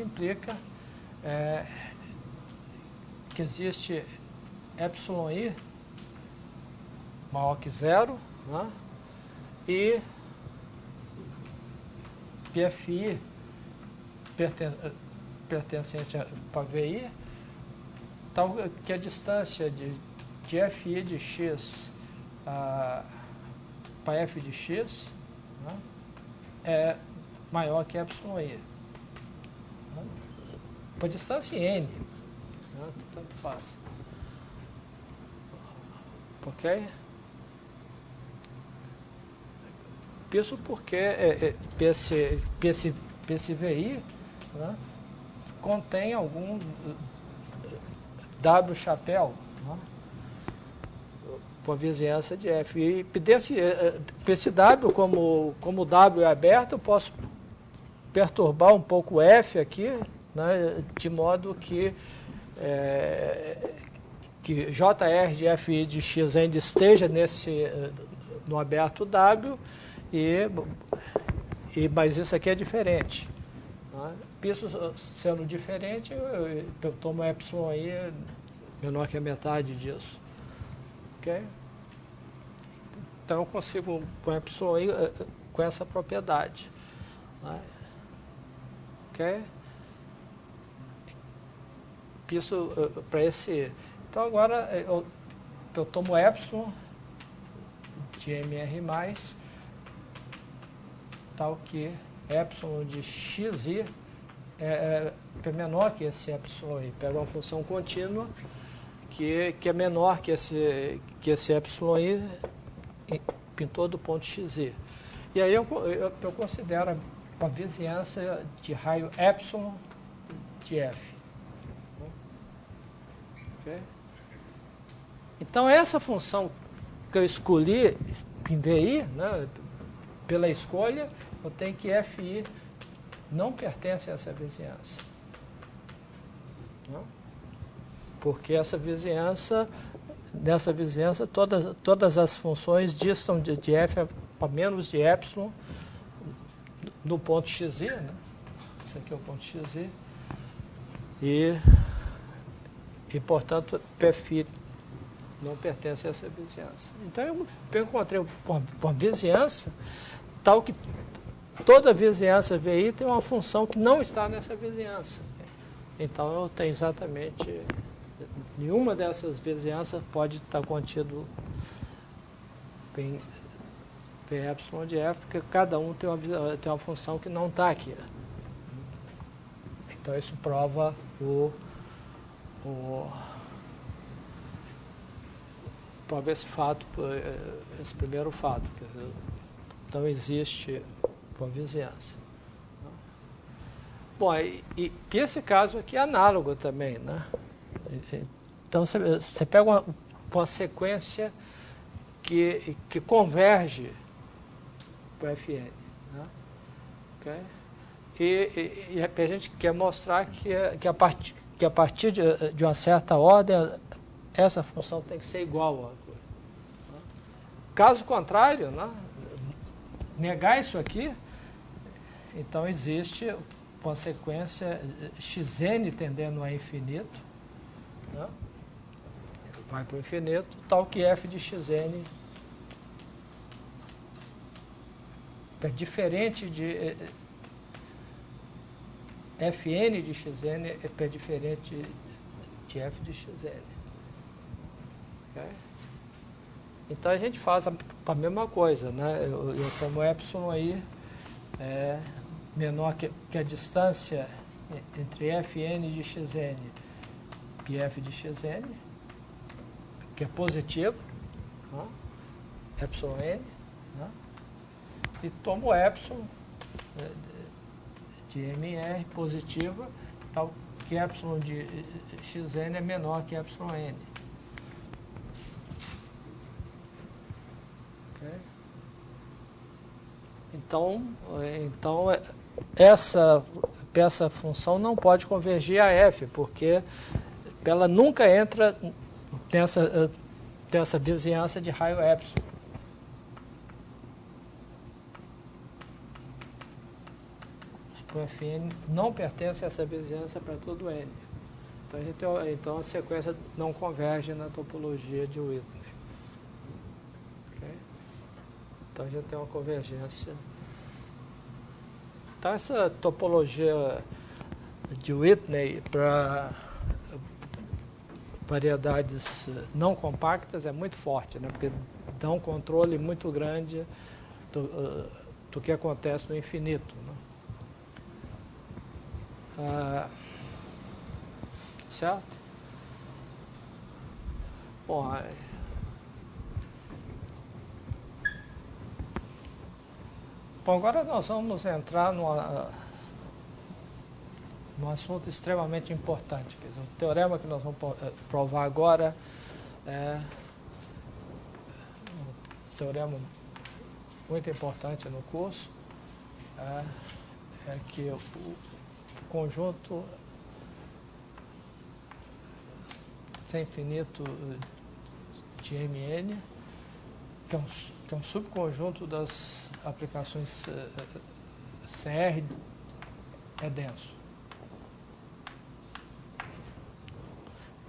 implica que existe εi maior que zero, né? E PFI pertencente para VI, tal que a distância de FI de x para F de x, né, é maior que εi. Né? Para distância N, né, tanto faz. Ok? Isso porque esse VI, né, contém algum W chapéu, né, com a vizinhança de F. E esse W, como o W é aberto, eu posso perturbar um pouco o F aqui, né, de modo que JR de FI de x ainda esteja no aberto W, e mas isso aqui é diferente. Né? Isso sendo diferente, eu tomo epsilon aí menor que a metade disso. Ok? Então eu consigo com epsilon aí com essa propriedade. Né? Ok? Isso para esse. Então agora eu tomo epsilon de MR+, tal que epsilon de xi é menor que esse epsilon aí. Pega uma função contínua que é menor que esse epsilon aí em todo ponto xi. E aí eu considero a vizinhança de raio epsilon de f. Okay? Então essa função que eu escolhi em VI, né, pela escolha, eu tenho que FI não pertence a essa vizinhança. Não? Porque nessa vizinhança, todas as funções distam de F a menos de epsilon no ponto xi, né? Esse aqui é o ponto xi. E portanto, PFI não pertence a essa vizinhança. Então, eu encontrei uma vizinhança tal que toda vizinhança VI tem uma função que não está nessa vizinhança. Então, eu tenho exatamente... Nenhuma dessas vizinhanças pode estar contido em epsilon de F, porque cada um tem uma função que não está aqui. Então, isso prova prova esse fato, esse primeiro fato. Então, existe uma vizinhança. Bom, e esse caso aqui é análogo também, né? Então, você pega uma sequência que converge para o Fn. Né? Okay? E a gente quer mostrar que a partir de uma certa ordem, essa função tem que ser igual a outra. Caso contrário, né, negar isso aqui, então existe uma sequência xn tendendo a infinito, né, vai para o infinito, tal que f de xn é diferente de fn de xn é diferente de f de xn. Okay? Então a gente faz a mesma coisa, né? Eu tomo epsilon aí menor que a distância entre fn de xn e f de xn, que é positivo, né? Epsilon n, né? E tomo epsilon de mr positiva, tal que epsilon de xn é menor que epsilon n. Okay? Então essa função não pode convergir a f, porque ela nunca entra nessa vizinhança de raio epsilon. O Fn não pertence a essa vizinhança para todo n. Então a sequência não converge na topologia de Whitney. Okay? Então a gente tem uma convergência. Então essa topologia de Whitney para variedades não compactas é muito forte, né? Porque dá um controle muito grande do que acontece no infinito. Né? Certo? Bom, agora nós vamos entrar num assunto extremamente importante. Quer dizer, o teorema que nós vamos provar agora é um teorema muito importante no curso, é que o conjunto sem infinito de Mn, que é um subconjunto das aplicações CR é denso.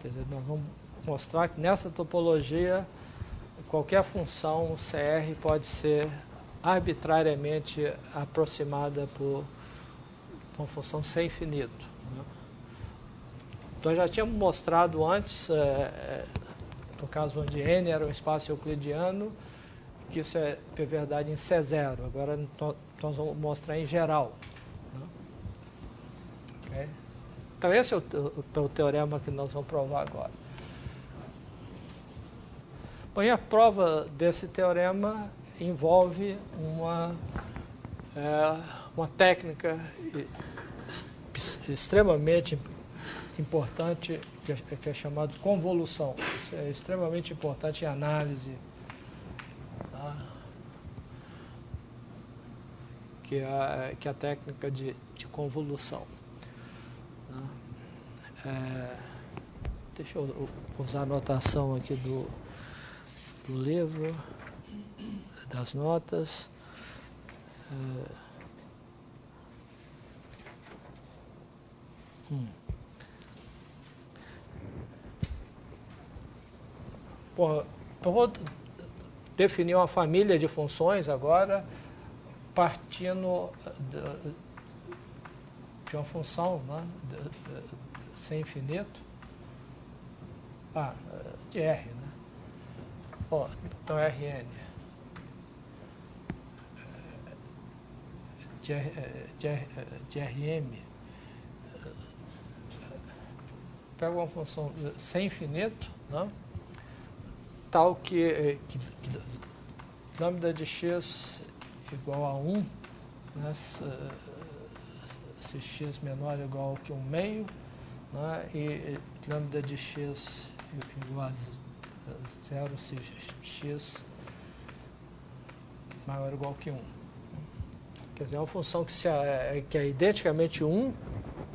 Quer dizer, nós vamos mostrar que nessa topologia qualquer função CR pode ser arbitrariamente aproximada por uma função C infinito. Né? Então já tínhamos mostrado antes, no caso onde N era um espaço euclidiano, que isso é verdade em C0. Agora nós vamos mostrar em geral. Né? Okay? Então esse é o teorema que nós vamos provar agora. Bom, e a prova desse teorema envolve uma técnica extremamente importante que é chamada convolução. Isso é extremamente importante em análise, tá? Que é a técnica de convolução. Deixa eu usar a anotação aqui do livro, das notas. Bom, eu vou definir uma família de funções agora, partindo de uma função, né, C infinito, de R, né? Bom, então Rn de Rm, pega uma função C infinito, né, tal que lambda de x igual a 1, né, se x menor ou igual que 1 meio, né, e lambda de x igual a 0 se x maior ou igual que 1. Quer dizer, é uma função que é identicamente 1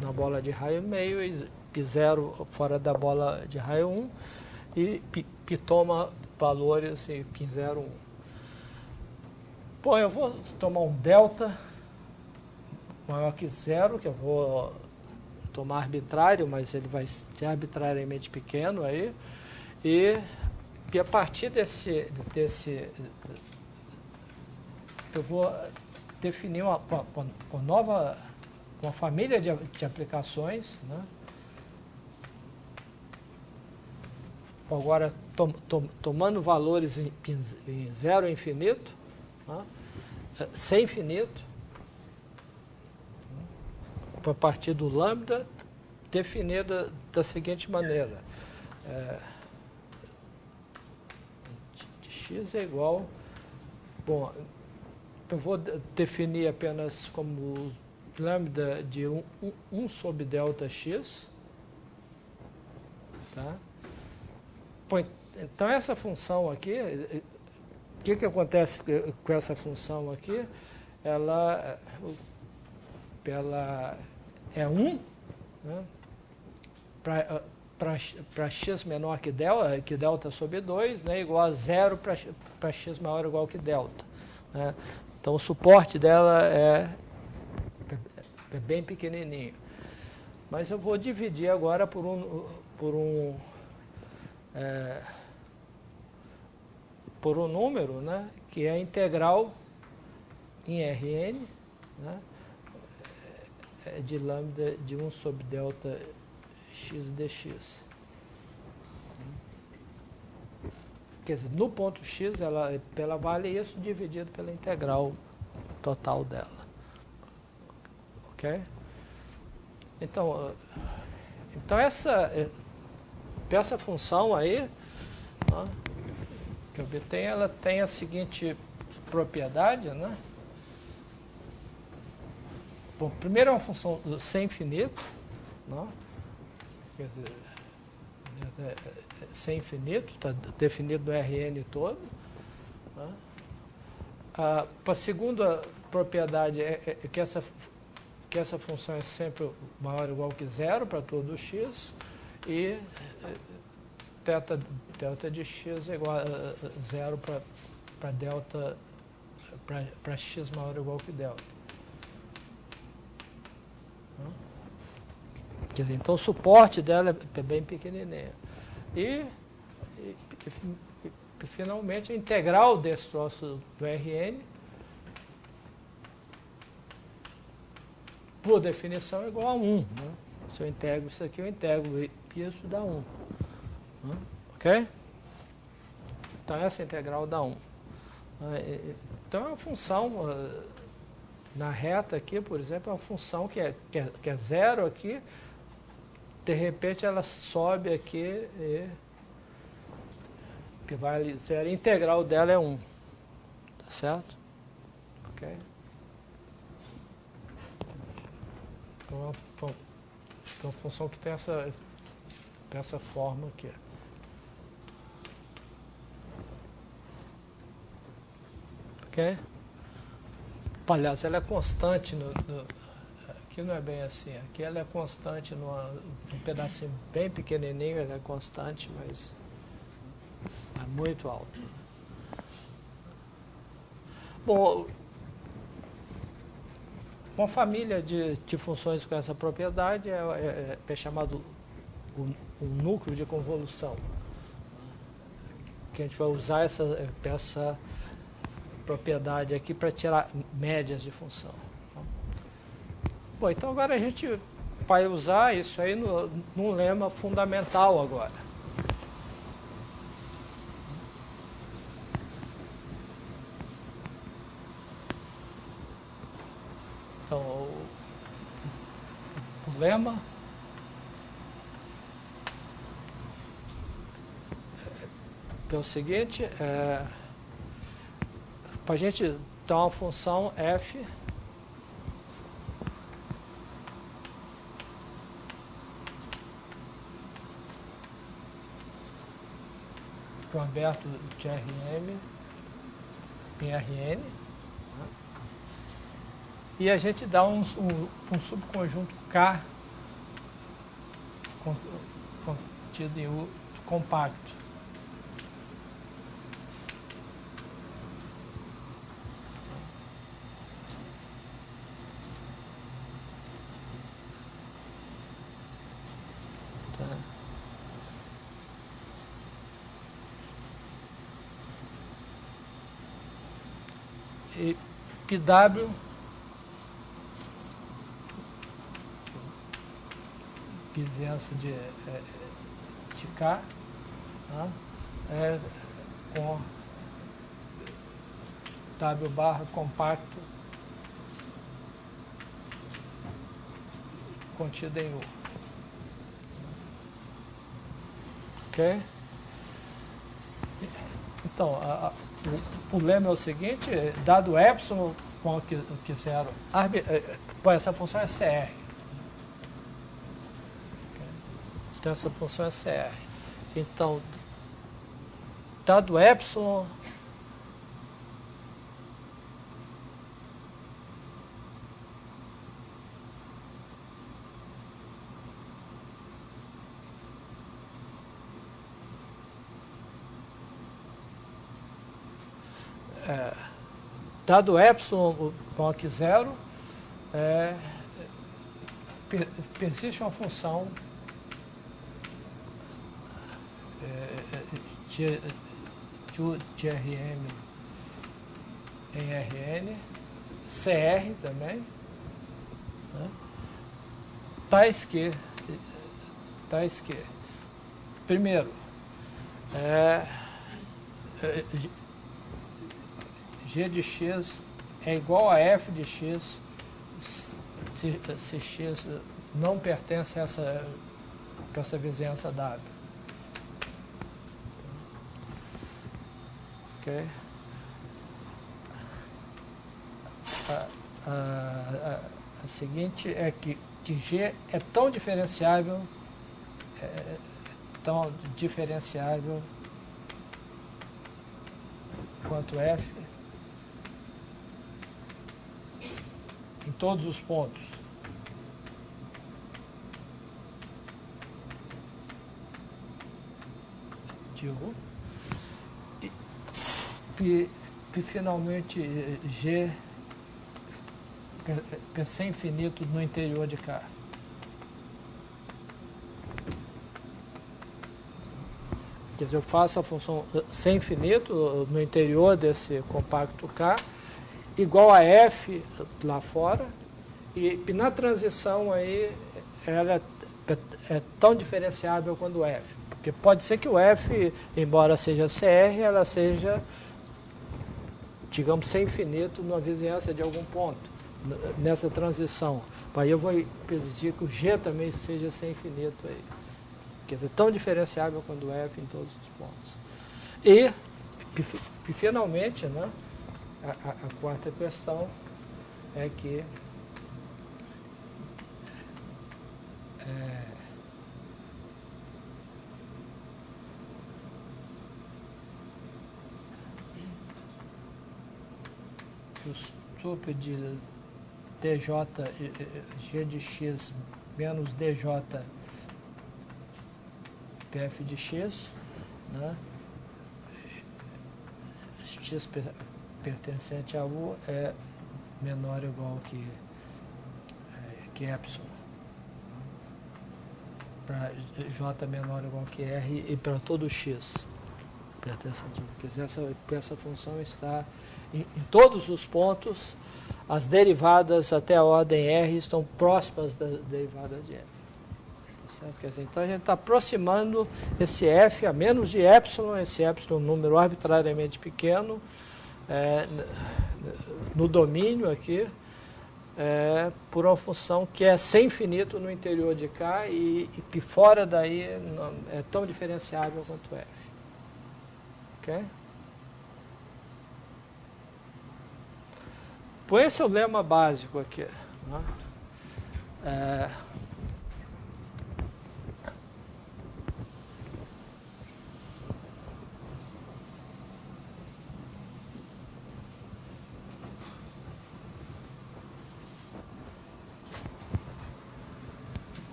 na bola de raio meio e 0 fora da bola de raio 1 e toma valores em π 0, 1. Bom, eu vou tomar um delta maior que 0, que eu vou tomar arbitrário, mas ele vai ser arbitrariamente pequeno aí. E a partir desse eu vou definir uma família de aplicações, né? Agora, tomando valores em 0 infinito, né? C infinito, a partir do lambda, definida da seguinte maneira. De x é igual... Bom, eu vou definir apenas como lambda de 1 sobre delta x. Tá? Bom, então, essa função aqui, o que acontece com essa função aqui? Ela é 1, né, para x menor que delta sobre 2, né, igual a 0 para x maior ou igual que delta. Né? Então, o suporte dela é bem pequenininho. Mas eu vou dividir agora por um número, né, que é integral em Rn, né, de lambda de 1 sobre delta x dx. Quer dizer, no ponto x, ela vale isso dividido pela integral total dela. Ok? Então essa função aí, ó, que eu obtenho, ela tem a seguinte propriedade, né? Bom, primeiro é uma função C infinito, né? Quer dizer, C infinito, está definido no Rn todo. Né? Para a segunda propriedade é que essa função é sempre maior ou igual que 0 para todo x, e delta de x é igual a 0 para delta, para x maior ou igual que delta. Quer dizer, então o suporte dela é bem pequenininho. E finalmente a integral desse troço do Rn, por definição, é igual a 1. Né? Se eu integro isso aqui, eu integro isso, dá 1. Né? Ok? Então essa integral dá 1. Então é uma função, na reta aqui, por exemplo, é uma função que é 0 aqui, de repente ela sobe aqui e que vale 0. A integral dela é 1. Tá certo? Ok? Então é uma função que tem essa forma aqui. Ok? Aliás, ela é constante aqui não é bem assim. Aqui ela é constante num pedacinho bem pequenininho, ela é constante, mas é muito alto. Bom, uma família de funções com essa propriedade é chamado um núcleo de convolução, que a gente vai usar essa propriedade aqui para tirar médias de função. Bom, então agora a gente vai usar isso aí num lema fundamental agora. Então, o lema é o seguinte, para a gente dar uma função f converto de Rm em Rn, e a gente dá um subconjunto K contido em U compacto. Tá. E PW vizinhança de K, tá? Com W barra compacto contido em U. Ok? Então, o lema é o seguinte, dado epsilon com que zero, essa função é CR. Então, essa função é CR. Então, dado epsilon, dado epsilon com aqui zero, persiste uma função de Rm em Rn, CR também, né? tais que, primeiro, G de x é igual a f de x se x não pertence a essa vizinhança W. Ok? A seguinte é que G é tão diferenciável, quanto F em todos os pontos. Digo. E finalmente G ser infinito no interior de K. Quer dizer, eu faço a função sem infinito no interior desse compacto K, igual a f lá fora, e na transição aí ela é tão diferenciável quanto o f. Porque pode ser que o f, embora seja CR, ela seja, digamos, sem infinito numa vizinhança de algum ponto, nessa transição. Aí eu vou exigir que o G também seja sem infinito aí. Quer dizer, tão diferenciável quanto o f em todos os pontos. E finalmente, né, a quarta questão é que o sup de dj g de x menos dj pf de x, né, x pertencente a u é menor ou igual que epsilon, para j menor ou igual que r e para todo x pertencente a u. Quer dizer, essa função está em todos os pontos, as derivadas até a ordem r estão próximas das derivadas de f. Certo? Quer dizer, então a gente está aproximando esse f a menos de epsilon, esse epsilon é um número arbitrariamente pequeno, no domínio aqui, por uma função que é sem infinito no interior de K e fora daí não, é tão diferenciável quanto f. Ok? Então esse é o lema básico aqui. Né?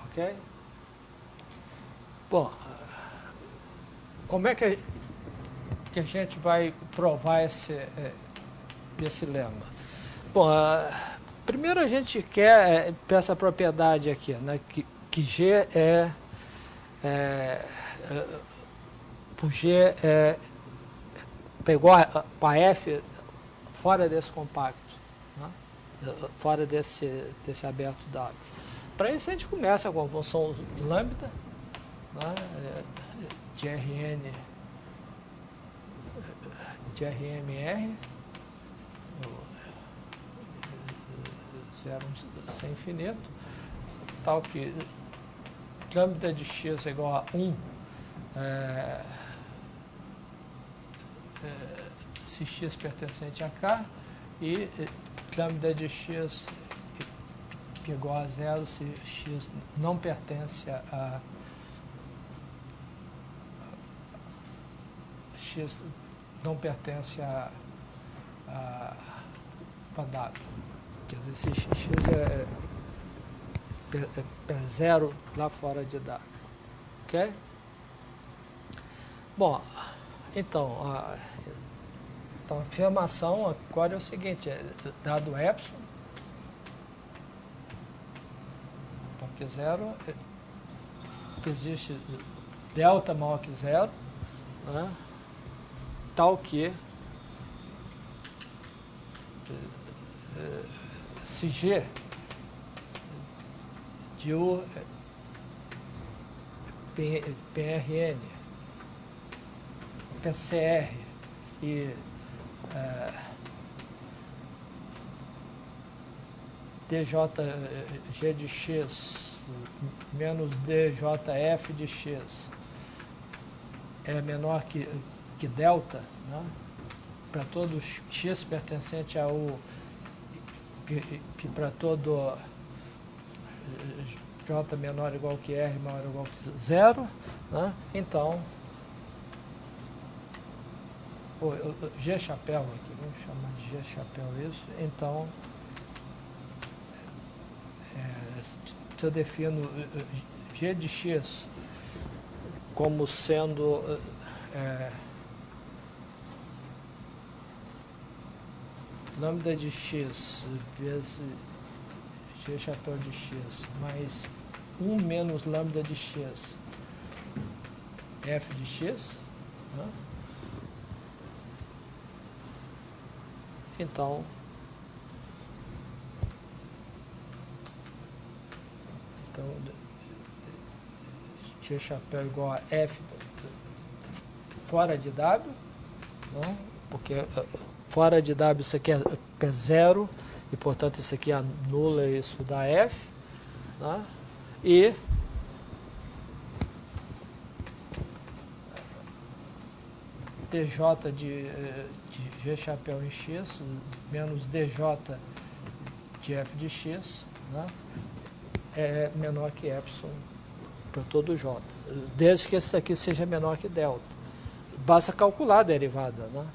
Ok? Bom, como é que a gente vai provar esse lema? Bom, primeiro a gente quer essa propriedade aqui, né, que G por G pegou a F fora desse compacto, né, fora desse aberto W. Para isso a gente começa com a função lambda, né, de RMR, zero sem infinito, tal que lambda de x é igual a 1 se x pertencente a K, e lambda de x é igual a 0 se x não pertence a x não pertence a W. Quer dizer, se x é zero lá fora de W. Ok? Bom, então a afirmação agora é o seguinte, dado epsilon, então que zero, existe delta maior que zero, né, tal que se G de U PRN, PCR e DJG de x menos DJF de x é menor que delta, né, para todo x pertencente a U e para todo J menor ou igual que R maior ou igual que zero, né, então G chapéu aqui, vamos chamar de G chapéu isso, então se eu defino G de x como sendo lambda de x vezes G chapéu de x mais 1 menos lambda de x f de x, né? Então, G chapéu igual a f fora de W, não? Porque fora de W isso aqui é zero, e portanto isso aqui anula isso da f, né? E dj de G chapéu em x menos dj de f de x, né? É menor que epsilon para todo j, desde que esse aqui seja menor que delta. Basta calcular a derivada, né?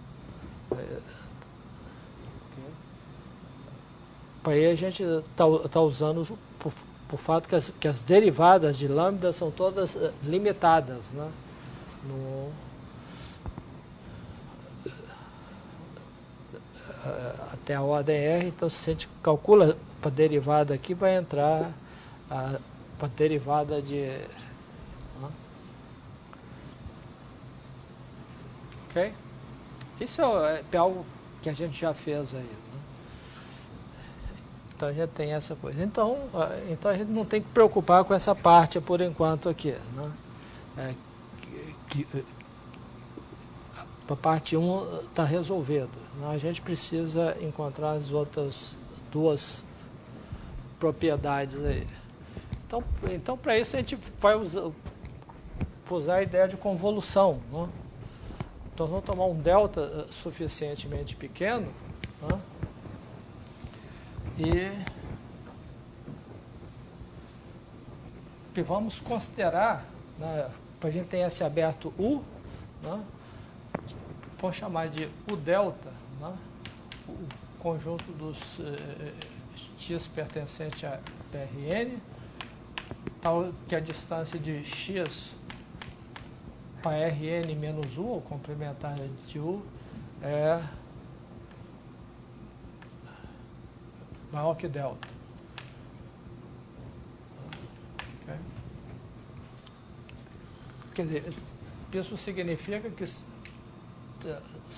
Aí a gente está usando por fato que as derivadas de lambda são todas limitadas, né? Até a ordem R, então se a gente calcula para a derivada aqui, vai entrar para a derivada de... Ok? Isso é algo que a gente já fez aí, né? Então a gente tem essa coisa. Então a gente não tem que preocupar com essa parte por enquanto aqui, né? A parte 1 está resolvida, né? A gente precisa encontrar as outras duas propriedades aí. Então para isso a gente vai usar a ideia de convolução, né? Então vamos tomar um delta suficientemente pequeno, né? E vamos considerar, né, para a gente ter esse aberto U, né, vamos chamar de U delta, né, o conjunto dos x pertencente a Prn, tal que a distância de x para Rn menos U, ou complementar de U, é maior que delta. Okay? Quer dizer, isso significa que se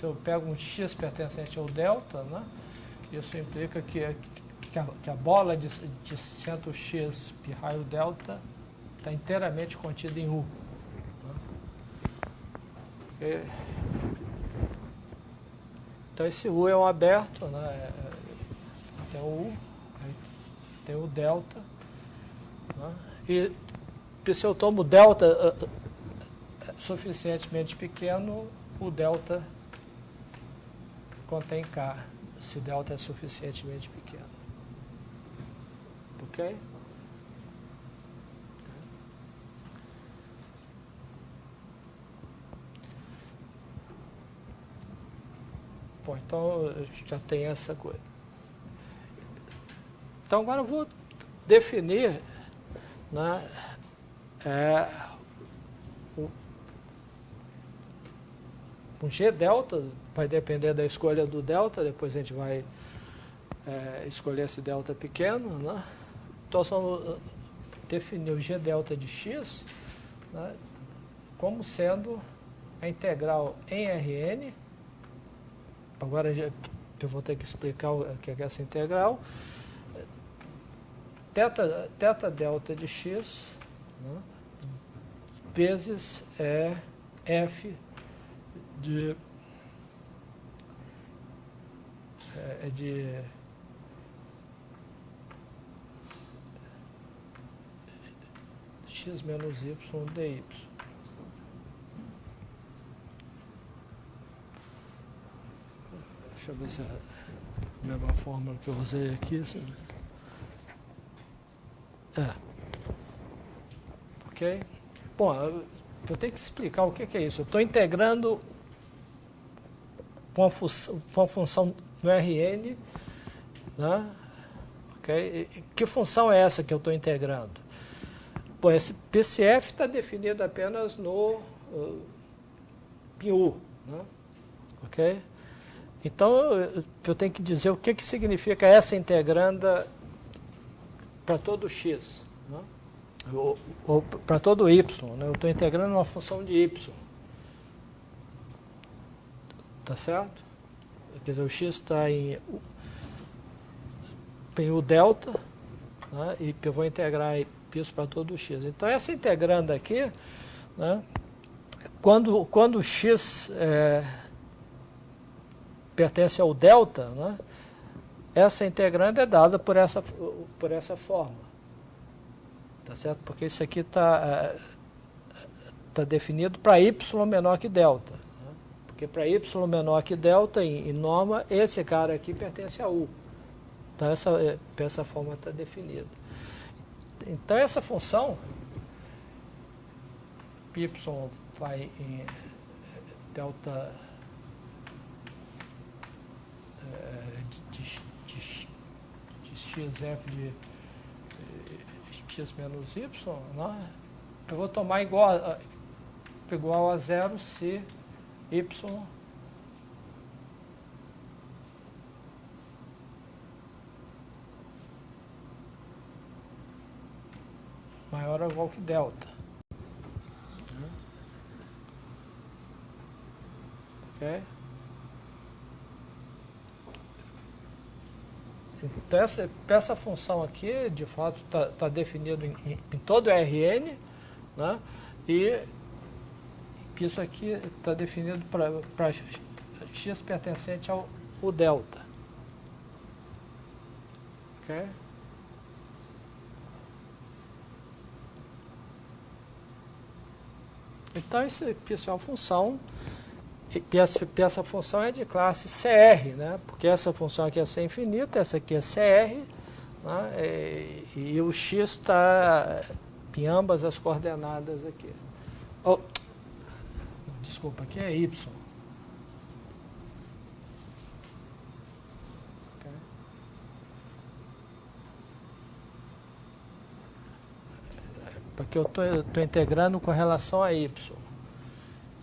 eu pego um x pertencente ao delta, né, isso implica que a bola de centro x pi raio delta está inteiramente contida em U. Né? Então esse U é um aberto, né? Tem o U, tem o delta, né? E se eu tomo delta suficientemente pequeno, o delta contém K, se delta é suficientemente pequeno. Ok? Bom, então já tem essa coisa. Então agora eu vou definir, né, um G delta, vai depender da escolha do delta, depois a gente vai escolher esse delta pequeno, né? Então vamos definir o G delta de x, né, como sendo a integral em Rn. Agora eu vou ter que explicar o que é essa integral. Teta delta de x, né, vezes f de x menos y dy. Deixa eu ver se é a mesma fórmula que eu usei aqui. Ok? Bom, eu tenho que explicar o que é isso. Eu estou integrando com uma função no Rn, né? Okay? E que função é essa que eu estou integrando? Bom, esse PCF está definido apenas no PU, né? Ok? Então, eu tenho que dizer o que significa essa integranda para todo x, né? Ou para todo y, né? Eu estou integrando uma função de y. Tá certo? Quer dizer, o x está em u delta, né? E eu vou integrar isso para todo o x. Então, essa integranda aqui, né? Quando o x pertence ao delta, né? Essa integranda é dada por essa forma. Tá certo? Porque isso aqui está definido para y menor que delta. Né? Porque para y menor que delta, em norma, esse cara aqui pertence a u. Então, essa forma está definida. Então, essa função, y vai em delta de xf de x menos y, né? Eu vou tomar igual a zero se y maior ou igual que delta. Ok? Então, essa função aqui, de fato, está definido em todo Rn, né? E isso aqui está definido para x pertencente ao delta. Ok? Então, isso é uma função, e essa função é de classe CR, né? Porque essa função aqui é C infinita, essa aqui é CR, né? E o x está em ambas as coordenadas aqui. Oh, desculpa, aqui é y. Okay. Porque eu estou integrando com relação a y.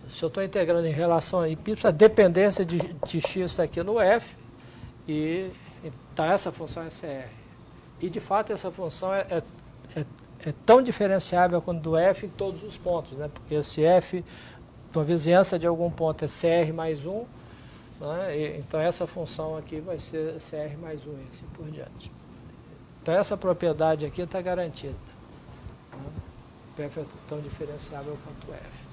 Se eu estou integrando em relação a y, a dependência de x está aqui no f, e então essa função é CR. E, de fato, essa função é tão diferenciável quanto do f em todos os pontos, né? Porque se f, uma vizinhança de algum ponto é CR mais 1, né? Então essa função aqui vai ser CR mais 1 e assim por diante. Então essa propriedade aqui está garantida. Né? O f é tão diferenciável quanto o f.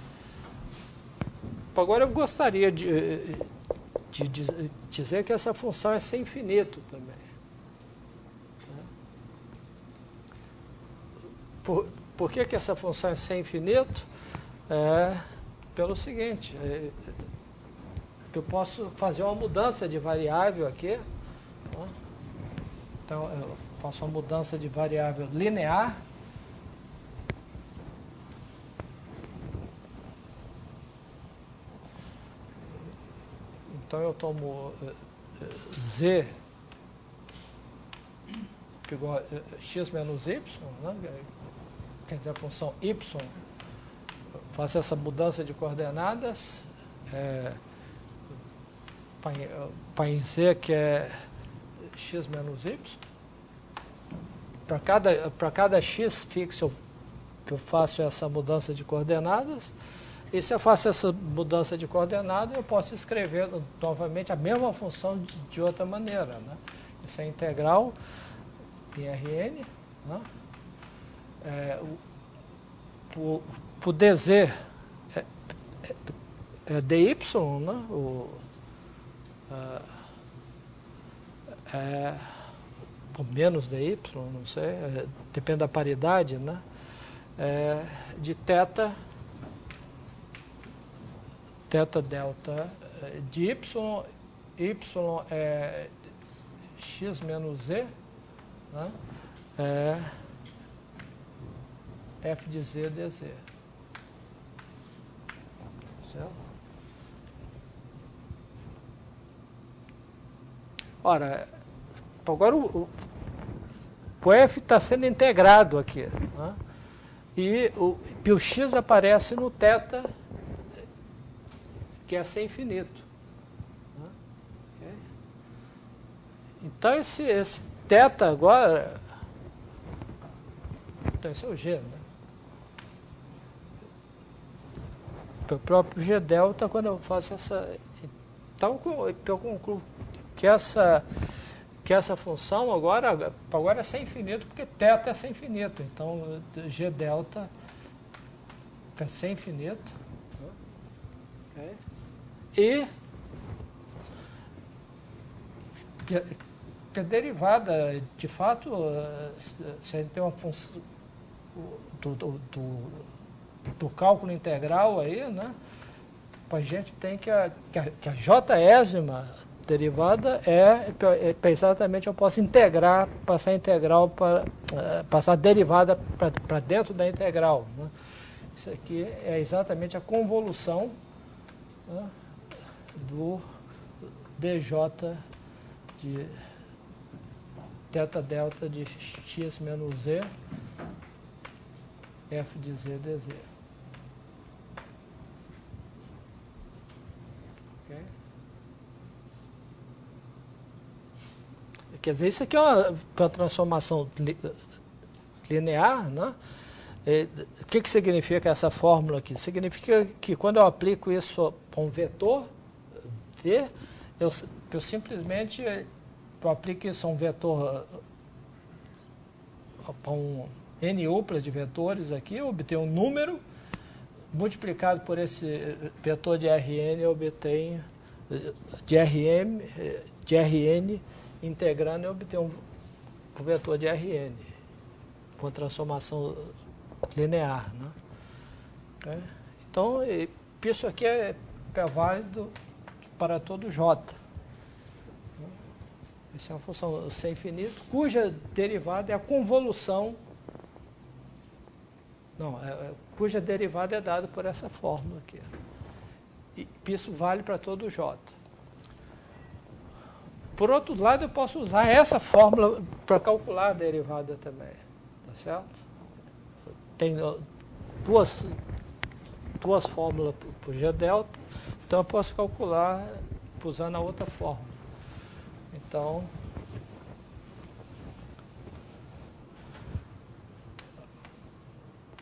Agora eu gostaria de dizer que essa função é sem infinito também. Por que essa função é sem infinito? Pelo seguinte, eu posso fazer uma mudança de variável aqui. Né? Então, eu faço uma mudança de variável linear. Então, eu tomo z igual a x menos y, né? Quer dizer, a função y, faço essa mudança de coordenadas, para em z, que é x menos y. Para cada x fixo, eu faço essa mudança de coordenadas. E se eu faço essa mudança de coordenada, eu posso escrever novamente a mesma função de outra maneira. Né? Isso é integral em Rn. Né? O dz é dy, né? Ou menos dy, não sei, depende da paridade, né? De θ delta de y é x menos z, né? F de z dz. Certo? Ora, agora o f está sendo integrado aqui. Né? E o x aparece no θ, que é sem infinito. Né? Okay? Então, esse θ agora Então, esse é o G, né? O próprio G delta, quando eu faço essa... Então, eu concluo que essa função agora é sem infinito, porque θ é sem infinito. Então, G delta é sem infinito. Okay. E que a derivada, de fato, se a gente tem uma função do cálculo integral aí, né? A gente tem que a jésima derivada é exatamente, eu posso integrar, passar a integral para passar a derivada para dentro da integral, né? Isso aqui é exatamente a convolução, né, do dj de θ delta de x menos z f de z dz. Okay? Quer dizer, isso aqui é uma transformação linear, né? O que significa essa fórmula aqui? Significa que quando eu aplico isso para um vetor v, eu simplesmente aplico isso a um vetor, para um n uplas de vetores aqui, eu obtenho um número, multiplicado por esse vetor de Rn, eu obtenho de Rn, integrando, eu obtenho um vetor de Rn, com transformação linear, né? Okay? Então, isso aqui é válido para todo J. Essa é uma função sem infinito, cuja derivada é a convolução, cuja derivada é dada por essa fórmula aqui. E isso vale para todo J. Por outro lado, eu posso usar essa fórmula para calcular a derivada também, tá certo? Tem duas fórmulas para o G delta, então eu posso calcular usando a outra fórmula. Então,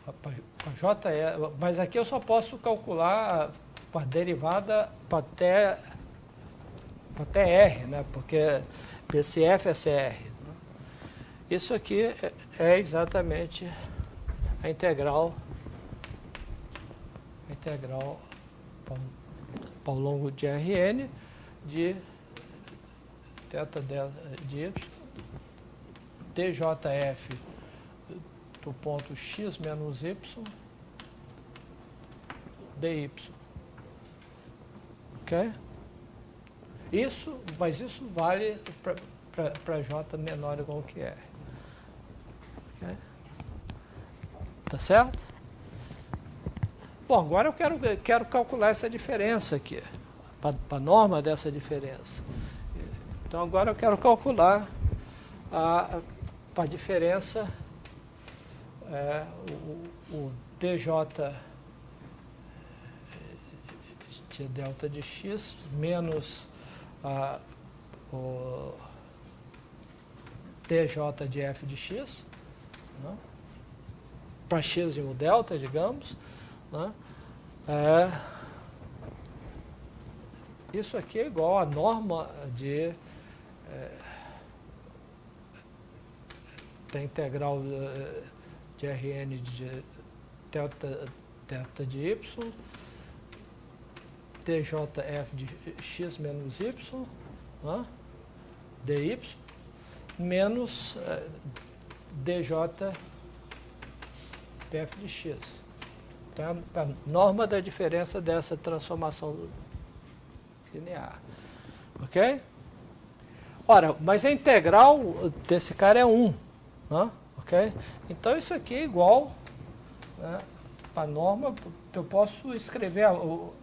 a J mas aqui eu só posso calcular a derivada para até R, né? Porque esse F é CR. Né? Isso aqui é exatamente a integral ao longo de Rn de θ de y djf do ponto x menos y dy. Ok? Mas isso vale para j menor ou igual que R. Ok? Tá certo? Bom, agora eu quero calcular essa diferença aqui, para a norma dessa diferença. Então, agora eu quero calcular a diferença, o dj de delta de x menos o dj de f de x, né? Para x e o delta, digamos, né? Isso aqui é igual à norma da integral de Rn de θ de y, djf de x menos y, né? dy, menos dj de f de x. Então, a norma da diferença dessa transformação linear. Ok? Ora, mas a integral desse cara é 1. Né? Ok? Então, isso aqui é igual, né, para a norma, eu posso escrever o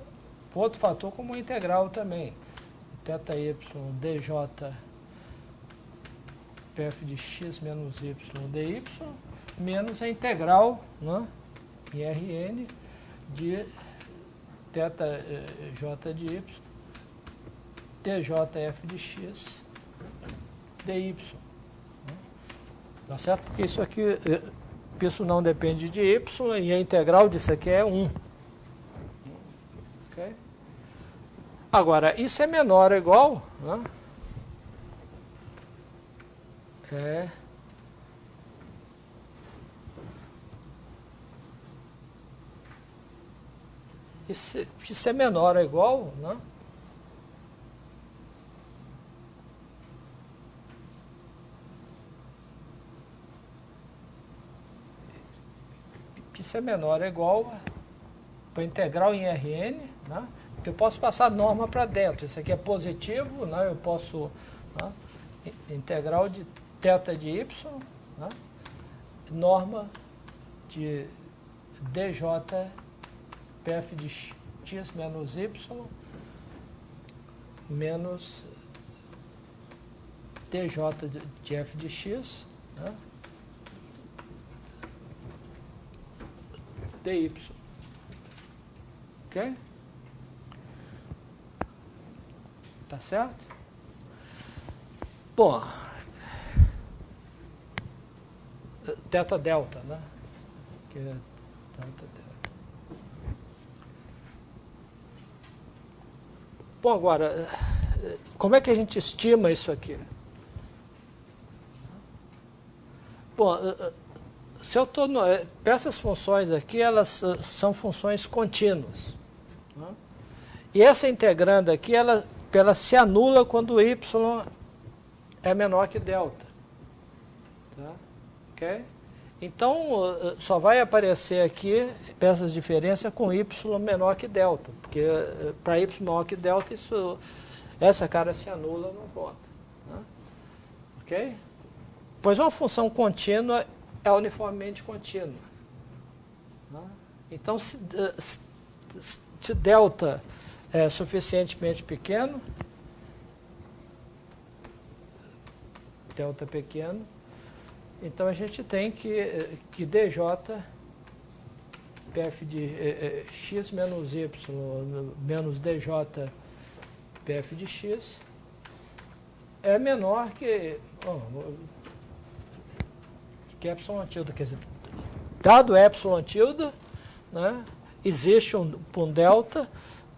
outro fator como integral também. θy dj pf de x menos y dy, menos a integral, né, em Rn de θj de y djf de x dy. Tá certo? Porque isso aqui isso não depende de y, e a integral disso aqui é 1. Okay? Agora, isso é menor ou igual, né? Isso é menor ou igual, né? Isso é menor ou igual para integral em Rn, né? Eu posso passar norma para dentro. Isso aqui é positivo, né? Eu posso, né? Integral de θ de y, né? Norma de dj pf de x menos y menos dj de f de x, né? dy. Ok? Tá certo? Bom, θ delta, né? Que é θ delta. Bom, agora, como é que a gente estima isso aqui? Bom, se eu estou essas funções aqui, elas são funções contínuas, né? E essa integranda aqui, ela se anula quando y é menor que delta. Tá? Ok? Então, só vai aparecer aqui essas diferenças com y menor que delta, porque para y menor que delta, essa cara se anula, não conta. Né? Ok? Pois uma função contínua é uniformemente contínua. Né? Então, se delta é suficientemente pequeno, delta pequeno, então a gente tem que dj pf de x menos y menos dj pf de x é menor que epsilon tilde. Quer dizer, dado epsilon tilde, né, existe um delta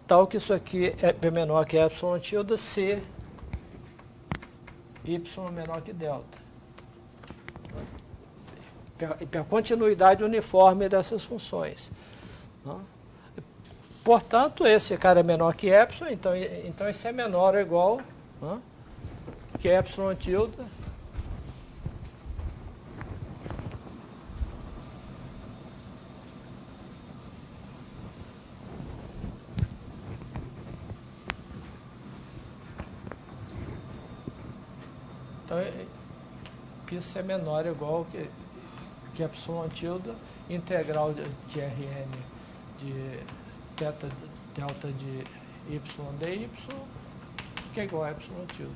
tal que isso aqui é menor que epsilon tilde se y menor que delta. A continuidade uniforme dessas funções. Né? Portanto, esse cara é menor que epsilon, então esse é menor ou igual, né, que epsilon tilde isso é menor ou igual que epsilon tilde integral de Rn de θ delta de y dy, que é igual a epsilon tilde.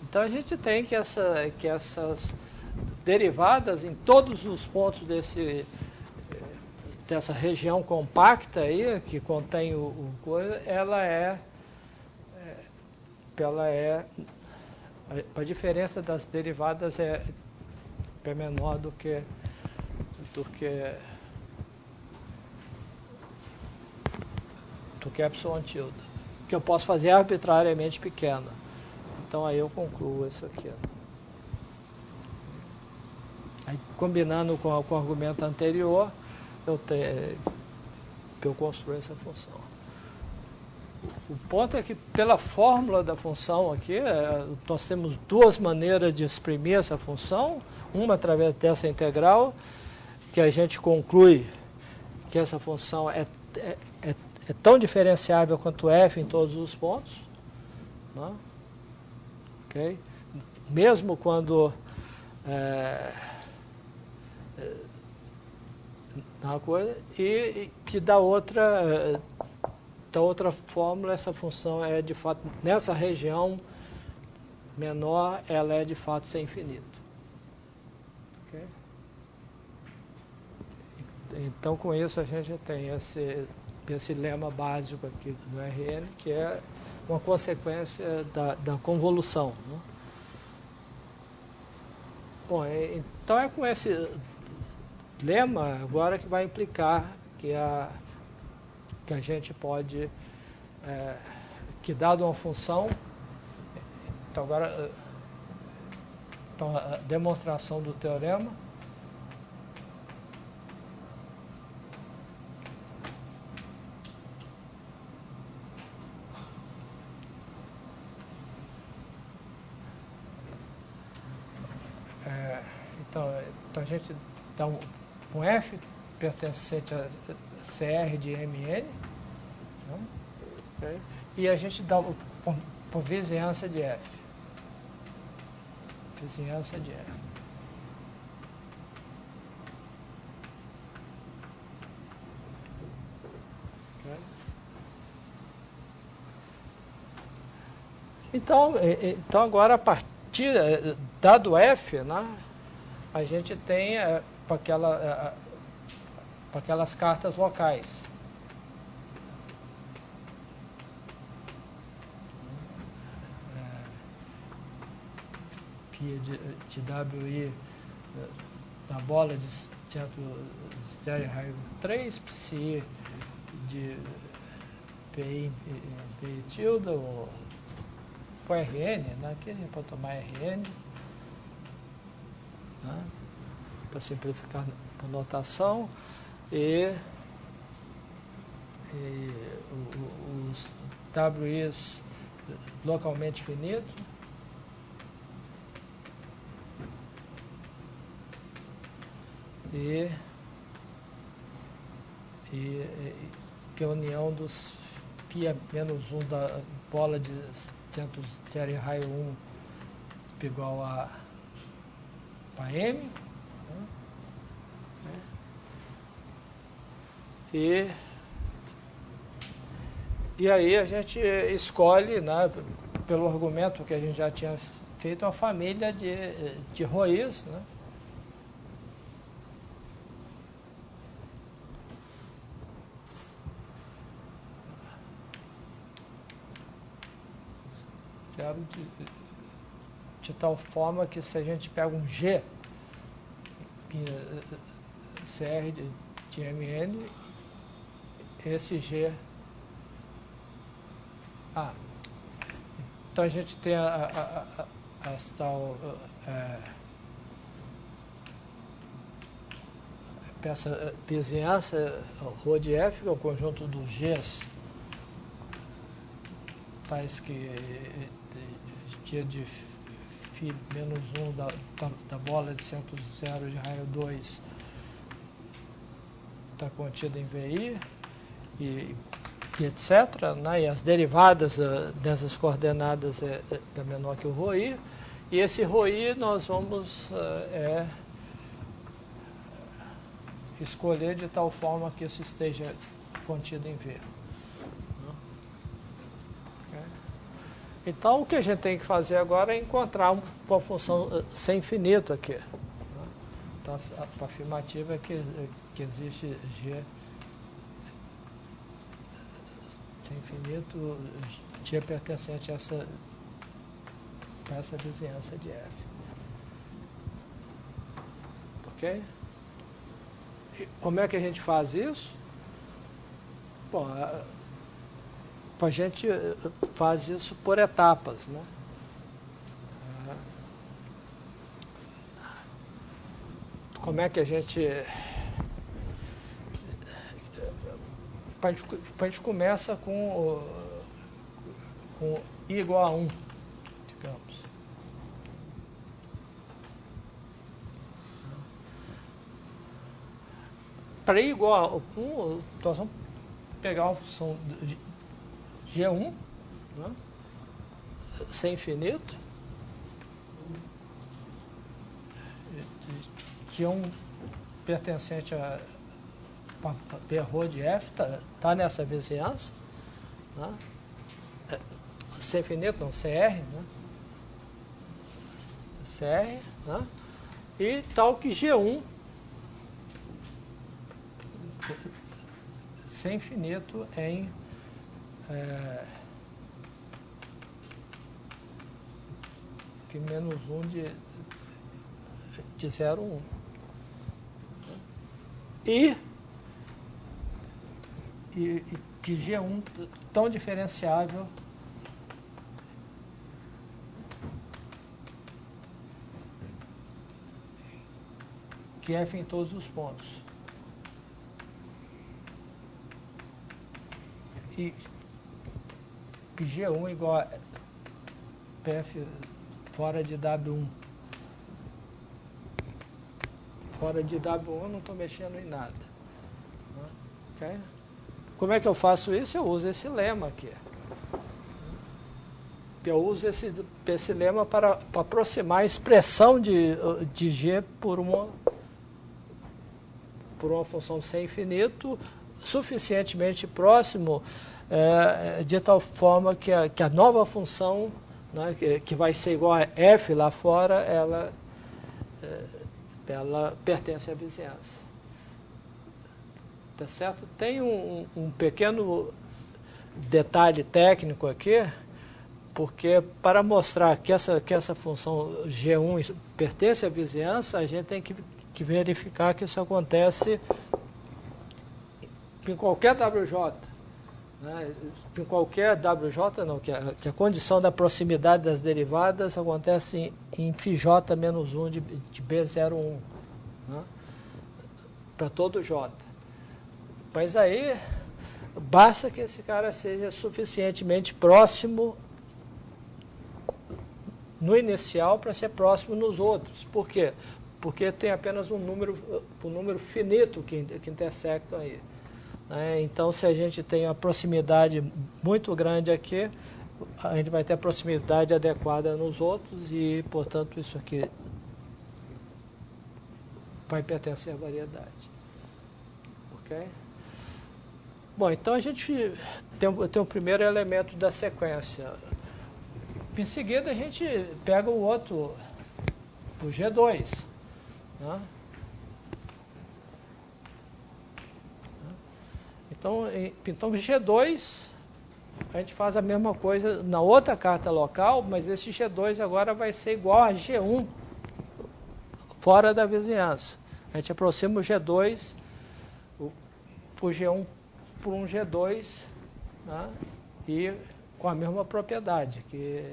Então a gente tem que essas derivadas em todos os pontos dessa região compacta aí, que contém o coisa, a diferença das derivadas é menor do que epsilon tilde, que eu posso fazer arbitrariamente pequena. Então aí eu concluo isso aqui. Aí, combinando com o argumento anterior, eu construo essa função. O ponto é que, pela fórmula da função aqui, nós temos duas maneiras de exprimir essa função. Uma através dessa integral, que a gente conclui que essa função é tão diferenciável quanto f em todos os pontos. Né? Okay? Mesmo quando na coisa, e que da outra fórmula, essa função é de fato, nessa região menor, ela é de fato sem infinito. Okay? Então, com isso, a gente tem esse lema básico aqui do Rn, que é uma consequência da convolução. Né? Bom, então é com esse lema agora que vai implicar que a gente pode, que dado uma função, então agora, então a demonstração do teorema, então a gente dá um F pertencente a CR de MN, né? Okay? E a gente dá por vizinhança de F. Vizinhança de F. Okay? Então agora a partir, dado F, né, a gente tem para aquelas cartas locais. Phi de WI na bola de centro 0 raio 3, psi de PI tilde, ou com RN, né? Aqui a gente pode tomar RN, né? Para simplificar a notação, e os WIs localmente finitos, e que a união dos π menos 1 da bola de centro zero raio 1 igual a M, né? E aí a gente escolhe, né, pelo argumento que a gente já tinha feito, uma família de ROIs, né? De tal forma que se a gente pega um G, CR de MN, esse G... então a gente tem essa tal essa vizinhança, ρ de F, que é o conjunto dos Gs, tais que G de φ menos 1 da bola de centro zero de raio 2 está contida em VI, e etc., né? E as derivadas dessas coordenadas é menor que o ρi, e esse ρi nós vamos escolher de tal forma que isso esteja contido em V. Então, o que a gente tem que fazer agora é encontrar uma função sem infinito aqui. Então, a afirmativa é que existe G sem infinito, G pertencente a essa vizinhança de F. Ok? E como é que a gente faz isso? Bom, a gente faz isso por etapas, né? Como é que a gente... A gente começa com I igual a 1, digamos. Para I igual a 1, nós vamos pegar uma função de G1, né, sem infinito, G1 pertencente a P de F, tá nessa vizinhança, né, sem infinito, não, CR, né, CR, né, e tal que G1 sem infinito em que menos 1 de de 0, 1. E que G1 tão diferenciável que F em todos os pontos. E que G1 igual a PF fora de W1. Fora de W1 eu não estou mexendo em nada. Okay? Como é que eu faço isso? Eu uso esse lema aqui. Eu uso esse lema para aproximar a expressão de G por uma função sem infinito, suficientemente próximo, de tal forma que a nova função, né, que vai ser igual a f lá fora, ela pertence à vizinhança. Tá certo? Tem um pequeno detalhe técnico aqui, porque para mostrar que essa função G1 pertence à vizinhança, a gente tem que verificar que isso acontece em qualquer WJ. Né? Em qualquer WJ, não, que a condição da proximidade das derivadas acontece em φj menos 1 de B01. Né? Para todo J. Mas aí, basta que esse cara seja suficientemente próximo no inicial para ser próximo nos outros. Por quê? Porque tem apenas um número finito que intersectam aí. Então, se a gente tem uma proximidade muito grande aqui, a gente vai ter a proximidade adequada nos outros e, portanto, isso aqui vai pertencer à variedade. Ok? Bom, então a gente tem o primeiro elemento da sequência. Em seguida, a gente pega o outro, o G2. Né? Então, G2, a gente faz a mesma coisa na outra carta local, mas esse G2 agora vai ser igual a G1 fora da vizinhança. A gente aproxima o G2, o G1 por um G2, né? E com a mesma propriedade, que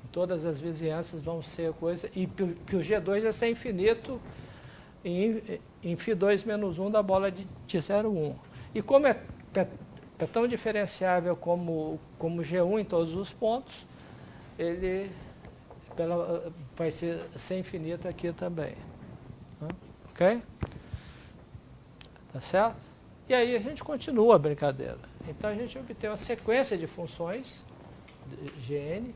em todas as vizinhanças vão ser coisa, e que o G2 é sem infinito em φ2 menos 1 da bola de 0, 1. E como é tão diferenciável como G1 em todos os pontos, ele vai ser sem infinito aqui também. Ok? Tá certo? E aí a gente continua a brincadeira. Então a gente obtém uma sequência de funções Gn.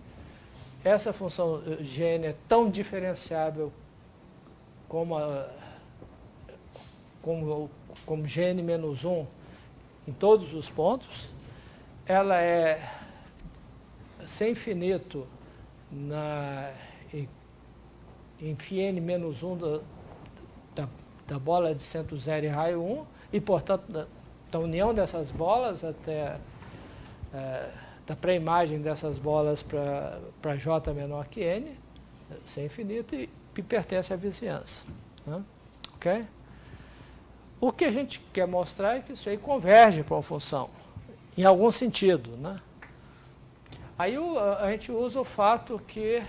Essa função Gn é tão diferenciável como Gn menos 1 em todos os pontos. Ela é sem infinito em φn menos 1 da bola de centro 0 e raio 1, e, portanto, da união dessas bolas até da pré-imagem dessas bolas para J menor que N, sem infinito, e pertence à vizinhança. Né? Ok? O que a gente quer mostrar é que isso aí converge para uma função, em algum sentido. Né? Aí a gente usa o fato que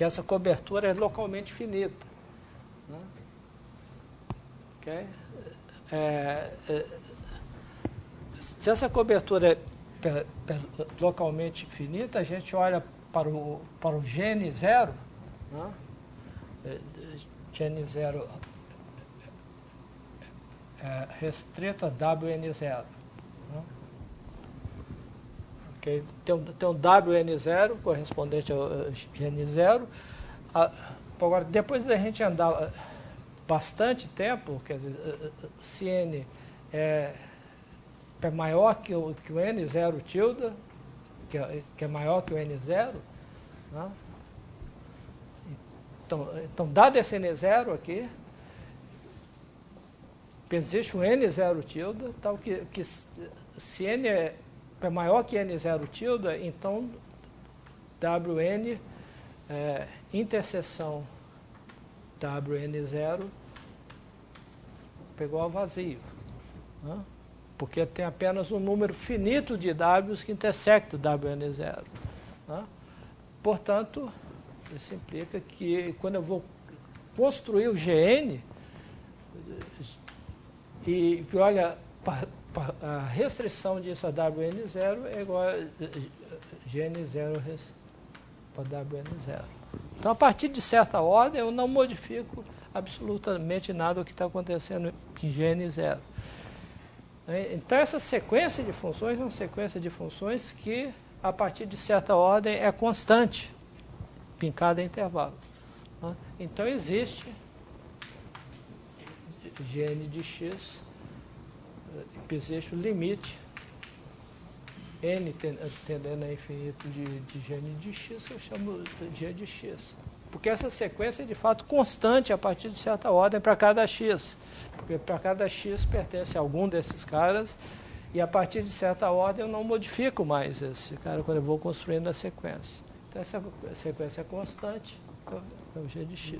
essa cobertura é localmente finita. Né? Okay? Se essa cobertura é localmente finita, a gente olha para o Gn0, né? Gn0 restrito a Wn0. Né? Okay? Tem um Wn0 correspondente ao Gn0. Agora, depois da gente andar bastante tempo, quer dizer, se N é maior que o N0 tilde, que é maior que o N0, né? Então, dado esse N0 aqui, existe um N0 tilde, tal que se N é maior que N0 tilde, então Wn, interseção Wn0 igual a vazio, né? Porque tem apenas um número finito de Ws que intersectam o Wn0. Né? Portanto, isso implica que quando eu vou construir o Gn, e olha, a restrição disso a Wn0 é igual a Gn0 para Wn0. Então, a partir de certa ordem, eu não modifico absolutamente nada do que está acontecendo em Gn0. Então, essa sequência de funções é uma sequência de funções que, a partir de certa ordem, é constante em cada intervalo. Então, existe Gn de x, existe o limite n tendendo a infinito de Gn de x, que eu chamo de G de x. Porque essa sequência é, de fato, constante a partir de certa ordem para cada x. Porque para cada x pertence a algum desses caras, e a partir de certa ordem eu não modifico mais esse cara quando eu vou construindo a sequência. Então, essa sequência é constante, é o G de x.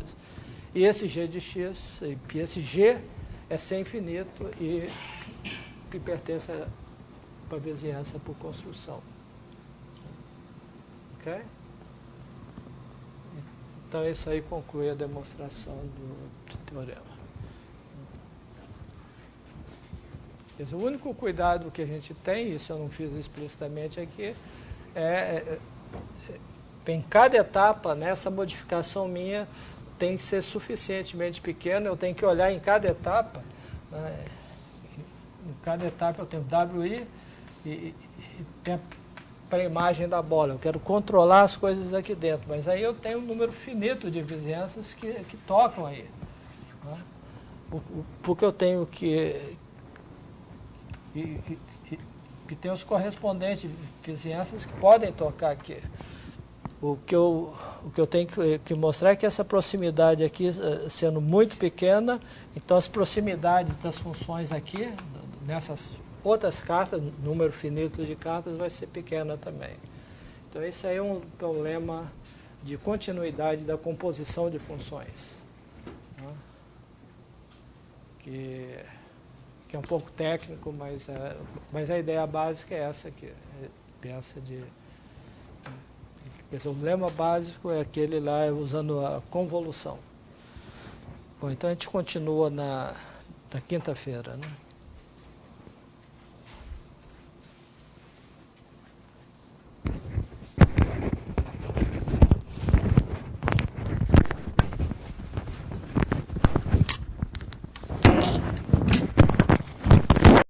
E esse G de x, e esse G é sem infinito e que pertence para a vizinhança por construção. Ok? Então, isso aí conclui a demonstração do teorema. O único cuidado que a gente tem, isso eu não fiz explicitamente aqui, em cada etapa, nessa modificação minha, tem que ser suficientemente pequena, eu tenho que olhar em cada etapa, né? Em cada etapa eu tenho WI e tem para a imagem da bola. Eu quero controlar as coisas aqui dentro, mas aí eu tenho um número finito de vizinhanças que tocam aí. Né? Porque eu tenho que tem os correspondentes vizinhanças que podem tocar aqui. O que eu tenho que mostrar é que essa proximidade aqui, sendo muito pequena, então as proximidades das funções aqui, nessas outras cartas, número finito de cartas, vai ser pequena também. Então, esse aí é um problema de continuidade da composição de funções. Né? Que é um pouco técnico, mas a ideia básica é essa aqui. O lema básico é aquele lá, usando a convolução. Bom, então a gente continua na quinta-feira, né?